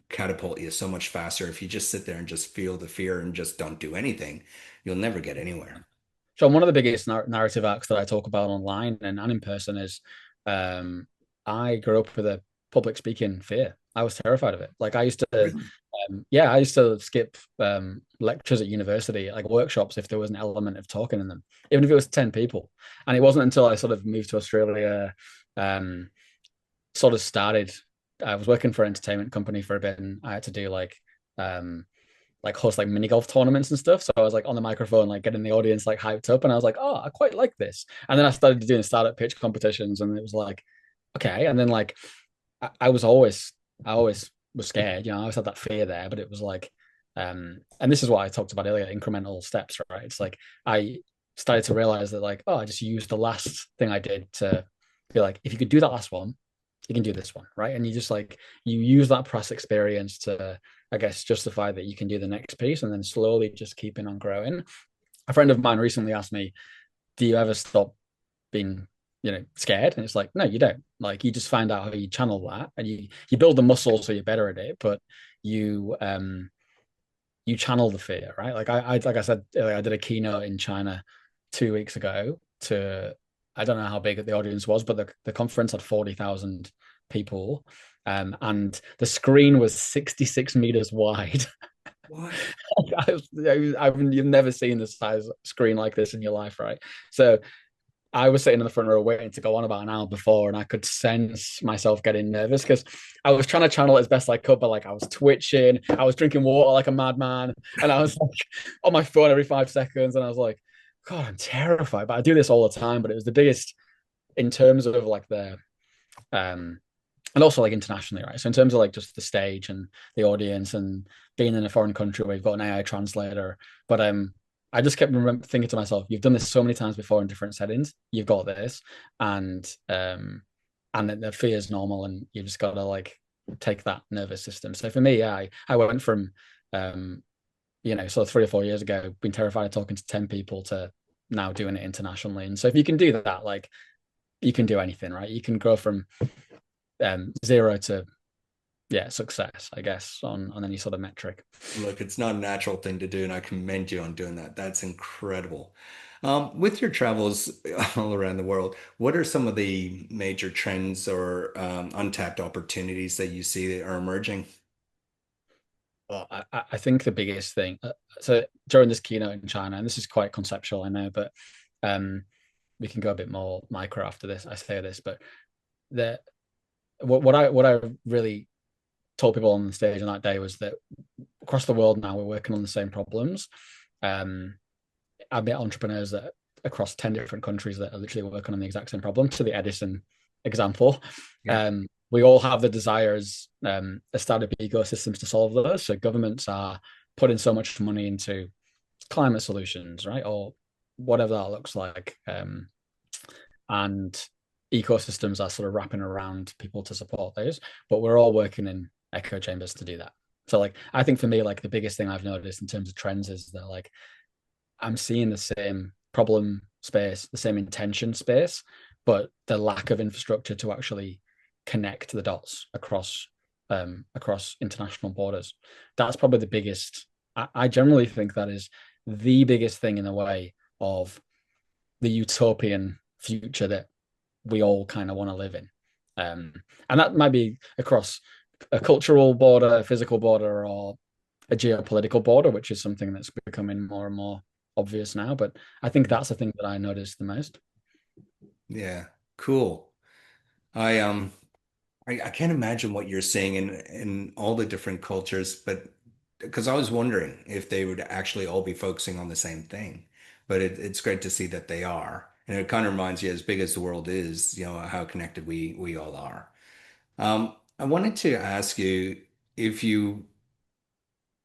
catapult you so much faster. If you just sit there and just feel the fear and just don't do anything, you'll never get anywhere. So one of the biggest narrative arcs that I talk about online and in person is um, I grew up with a public speaking fear. I was terrified of it. Like I used to, Really? yeah, I used to skip lectures at university, like workshops, if there was an element of talking in them, even if it was 10 people. And it wasn't until I sort of moved to Australia, um, sort of started, I was working for an entertainment company for a bit and I had to do um, like host like mini golf tournaments and stuff. So I was like on the microphone, like getting the audience like hyped up, and I was like, oh, I quite like this. And then I started doing startup pitch competitions, and it was like, okay. And then like I always was scared, you know, I always had that fear there, but it was like, and this is what I talked about earlier, incremental steps, right? It's like I started to realize that like, oh, I just used the last thing I did to be like, if you could do that last one, you can do this one, right? And you just like you use that past experience to, I guess, justify that you can do the next piece, and then slowly just keeping on growing. A friend of mine recently asked me, "Do you ever stop being, you know, scared?" And it's like, no, you don't. Like you just find out how you channel that, and you build the muscle so you're better at it, but you you channel the fear, right? Like like I said earlier, I did a keynote in China 2 weeks ago to I don't know how big the audience was, but the conference had 40,000 people. And the screen was 66 meters wide. What? You've never seen the size screen like this in your life, right? So I was sitting in the front row waiting to go on about an hour before, and I could sense myself getting nervous because I was trying to channel it as best I could, but like I was twitching, I was drinking water like a madman, and I was like on my phone every 5 seconds, and I was like, God, I'm terrified. But I do this all the time. But it was the biggest in terms of like the and also like internationally, right? So in terms of like just the stage and the audience and being in a foreign country where you've got an AI translator, but I just kept thinking to myself, you've done this so many times before in different settings, you've got this, and the fear is normal, and you just gotta like take that nervous system. So for me, yeah, I went from you know, so 3 or 4 years ago, being terrified of talking to 10 people to now doing it internationally. And so if you can do that, like you can do anything, right? You can go from zero to yeah success, I guess, on any sort of metric. Look, it's not a natural thing to do, and I commend you on doing that. That's incredible. With your travels all around the world, what are some of the major trends or untapped opportunities that you see that are emerging? Well, I think the biggest thing, so during this keynote in China, and this is quite conceptual, I know, but um, we can go a bit more micro after this. I say this, but the what I really told people on the stage on that day was that across the world now we're working on the same problems. Um, I've met entrepreneurs that across 10 different countries that are literally working on the exact same problem, to the Edison example. Yeah. We all have the desires as startup ecosystems to solve those. So governments are putting so much money into climate solutions, right? Or whatever that looks like. And ecosystems are sort of wrapping around people to support those, but we're all working in echo chambers to do that. So like I think for me, like the biggest thing I've noticed in terms of trends is that like I'm seeing the same problem space, the same intention space, but the lack of infrastructure to actually connect the dots across international borders. That's probably the biggest. I generally think that is the biggest thing in the way of the utopian future that we all kind of want to live in. And that might be across a cultural border, a physical border, or a geopolitical border, which is something that's becoming more and more obvious now. But I think that's the thing that I noticed the most. Yeah, cool. I I can't imagine what you're seeing in all the different cultures, but because I was wondering if they would actually all be focusing on the same thing. But it's great to see that they are. And it kind of reminds you, as big as the world is, how connected we all are. I wanted to ask you if you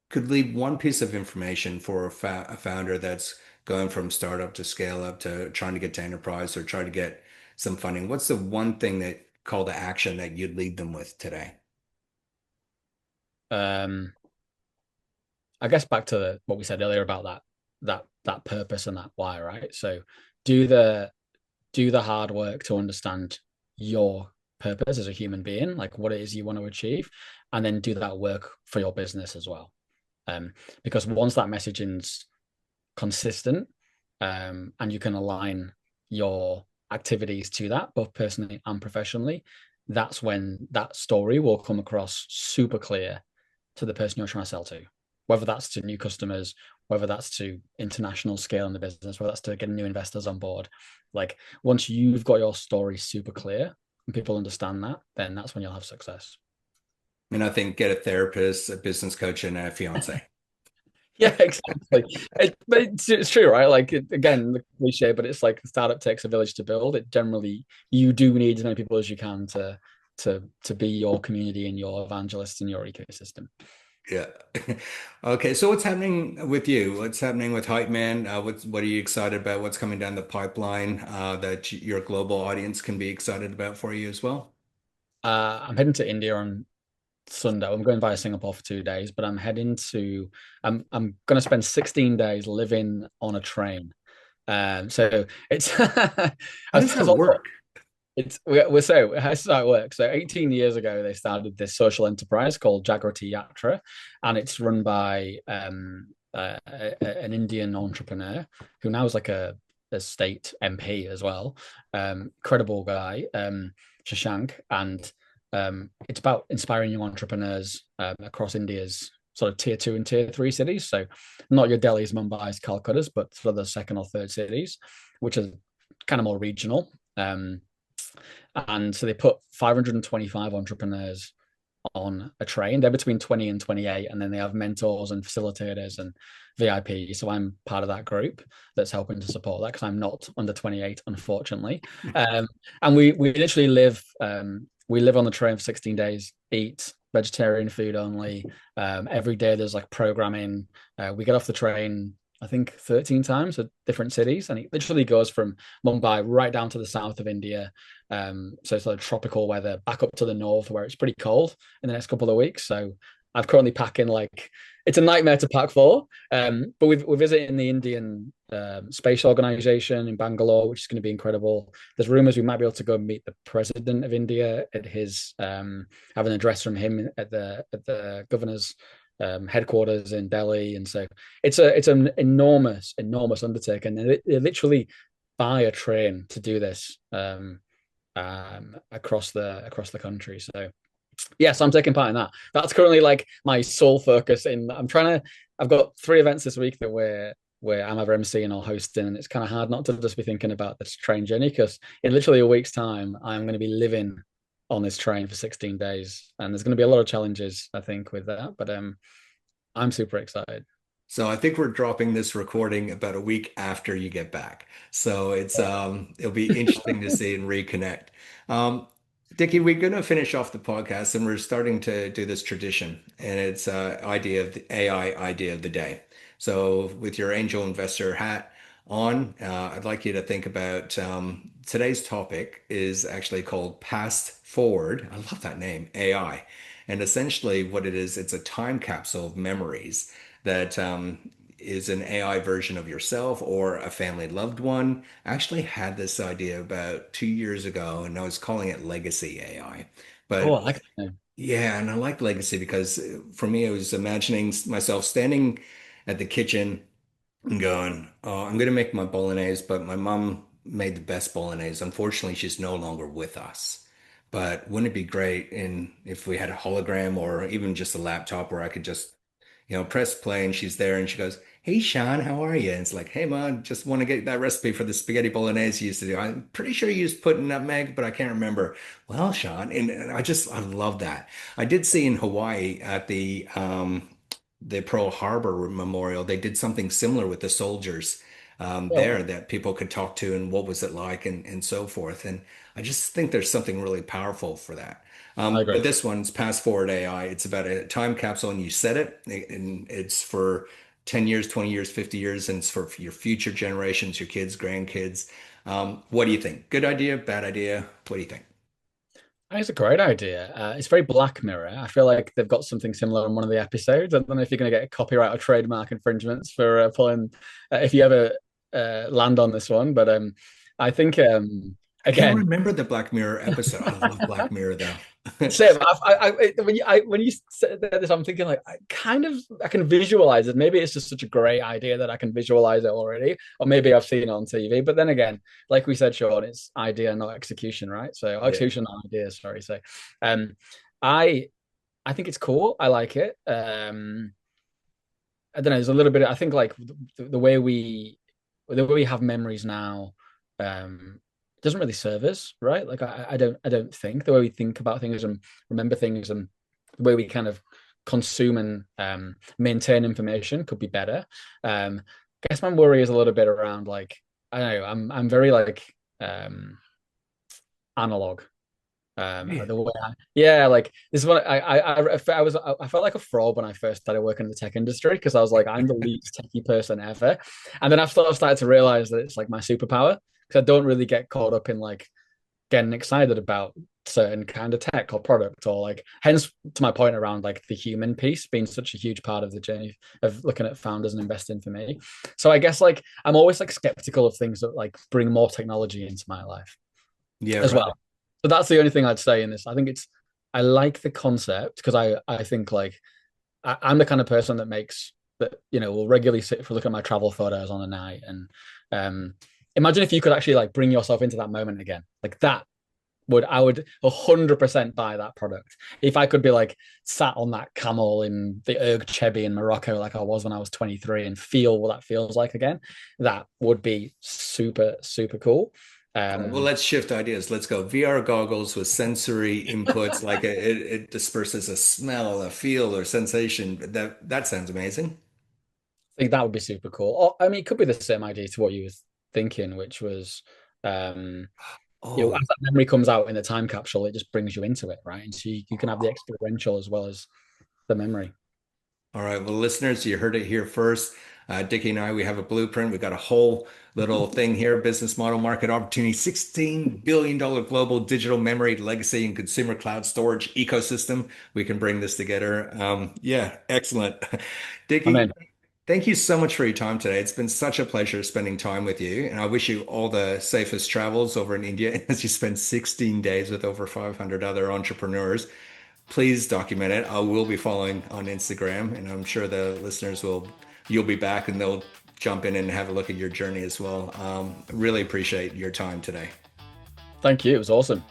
could leave one piece of information for a founder that's going from startup to scale up to trying to get to enterprise or trying to get some funding. What's the one thing that call to action that you'd lead them with today? Um, I guess back to what we said earlier about that purpose and that why, right? So do the do the hard work to understand your purpose as a human being, like what it is you want to achieve, and then do that work for your business as well. Because once that messaging's consistent, and you can align your activities to that, both personally and professionally, that's when that story will come across super clear to the person you're trying to sell to, whether that's to new customers, whether that's to international scale in the business, whether that's to getting new investors on board. Like once you've got your story super clear and people understand that, then that's when you'll have success. And I think get a therapist, a business coach, and a fiance. Yeah, exactly. But it's true, right? Like again, the cliche, but it's like a startup takes a village to build. It generally you do need as many people as you can to be your community and your evangelists in your ecosystem. Yeah. Okay. So what's happening with you? What's happening with Hype Man? What are you excited about? What's coming down the pipeline that your global audience can be excited about for you as well? I'm heading to India on Sunday. I'm going via Singapore for 2 days, but I'm going to spend 16 days living on a train. So it's How does that I work? it's we're so how does that work? So 18 years ago, they started this social enterprise called Jagrati Yatra, and it's run by an Indian entrepreneur who now is like a state MP as well. Credible guy, Shashank, and it's about inspiring young entrepreneurs across India's sort of tier two and tier three cities. So not your Delhi's, Mumbai's, Calcutta's, but sort of the second or third cities, which are kind of more regional. And so they put 525 entrepreneurs on a train. They're between 20 and 28, and then they have mentors and facilitators and VIP. So I'm part of that group that's helping to support that because I'm not under 28, unfortunately. And we literally live on the train for 16 days, eat vegetarian food only. Every day there's like programming. We get off the train I think 13 times at different cities, and it literally goes from Mumbai right down to the south of India. So it's like tropical weather, back up to the north where it's pretty cold in the next couple of weeks. So I've currently packing like it's a nightmare to pack for. But we're visiting the Indian Space Organization in Bangalore, which is going to be incredible. There's rumors we might be able to go meet the president of India at his have an address from him at the governor's headquarters in Delhi, and so it's an enormous undertaking. And they literally buy a train to do this across the country. So yes, I'm taking part in that. That's currently like my sole focus. I've got 3 events this week that where I'm either emceeing or hosting, and it's kind of hard not to just be thinking about this train journey because in literally a week's time, I'm going to be living on this train for 16 days, and there's going to be a lot of challenges, I think, with that. But I'm super excited. So I think we're dropping this recording about a week after you get back. So it'll be interesting to see and reconnect. Um, Dickie, we're going to finish off the podcast and we're starting to do this tradition, and it's idea of the AI idea of the day. So, with your angel investor hat on, I'd like you to think about today's topic is actually called Past Forward. I love that name, AI. And essentially, what it is, it's a time capsule of memories that is an AI version of yourself or a family loved one. I actually had this idea about 2 years ago, and I was calling it Legacy AI. Oh, But I like that. yeah, and I like Legacy because for me, I was imagining myself standing at the kitchen and going, "Oh, I'm going to make my bolognese," but my mom made the best bolognese. Unfortunately, she's no longer with us. But wouldn't it be great if we had a hologram or even just a laptop where I could just press play and she's there and she goes, "Hey Sean, how are you?" And it's like, "Hey Mom, just want to get that recipe for the spaghetti bolognese you used to do. I'm pretty sure you used to put in nutmeg, but I can't remember." Well, Sean, and I love that. I did see in Hawaii at the Pearl Harbor Memorial, they did something similar with the soldiers Oh, there that people could talk to and what was it like and so forth. And I just think there's something really powerful for that. I But agree. this one's Pass Forward AI. It's about a time capsule and you set it, and it's for 10 years, 20 years, 50 years, and it's for your future generations, your kids, grandkids. What do you think? Good idea, bad idea? What do you think? I think it's a great idea. It's very Black Mirror. I feel like they've got something similar in one of the episodes. I don't know if you're going to get copyright or trademark infringements for pulling, if you ever land on this one. But I think, I can't again, remember the Black Mirror episode. I love Black Mirror though. same. When you said this, I'm thinking like I can visualize it. Maybe it's just such a great idea that I can visualize it already, or maybe I've seen it on TV. But then again, like we said, Sean, it's idea, not execution, right? So Yeah. execution, not idea. Sorry. So, um, I I think it's cool. I like it. I don't know. There's a little bit. I think like the way we have memories now, doesn't really serve us, right? Like I don't think the way we think about things and remember things and the way we kind of consume and maintain information could be better. I guess my worry is a little bit around like I don't know. I'm very like um analog. Yeah. The way yeah, like this is what I felt like a fraud when I first started working in the tech industry because I was like, I'm the least techie person ever. And then I've sort of started to realize that it's like my superpower because I don't really get caught up in like getting excited about certain kind of tech or product or like hence to my point around like the human piece being such a huge part of the journey of looking at founders and investing for me. So I guess like I'm always like skeptical of things that like bring more technology into my life Yeah, as right. well. So that's the only thing I'd say in this. I like the concept because I think like I'm the kind of person that makes that will regularly sit for look at my travel photos on a night and um imagine if you could actually like bring yourself into that moment again. Like that would I would 100% buy that product. If I could be like sat on that camel in the Erg Chebi in Morocco like I was when I was 23 and feel what that feels like again, that would be super, super cool. All right, well, Um let's shift ideas. Let's go VR goggles with sensory inputs, like it disperses a smell, a feel, or sensation. That sounds amazing. I think that would be super cool. Or, I mean, it could be the same idea to what you was thinking, which was, um, Oh, as that memory comes out in the time capsule, it just brings you into it, right? And so you can have the experiential as well as the memory. all right. Well, listeners, you heard it here first. Dickie and I, we have a blueprint. We got a whole little thing here, business model, market opportunity, $16 billion global digital memory legacy and consumer cloud storage ecosystem. We can bring this together. Yeah, excellent. I'm Dickie, in. thank you so much for your time today. It's been such a pleasure spending time with you, and I wish you all the safest travels over in India as you spend 16 days with over 500 other entrepreneurs. Please document it. I will be following on Instagram, and I'm sure the listeners will. You'll be back, and they'll jump in and have a look at your journey as well. Really appreciate your time today. Thank you. It was awesome.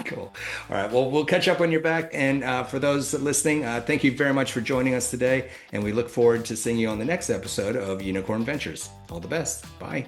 Cool. All right. Well, we'll catch up when you're back. And for those listening, thank you very much for joining us today. And we look forward to seeing you on the next episode of Unicorn Ventures. All the best. Bye.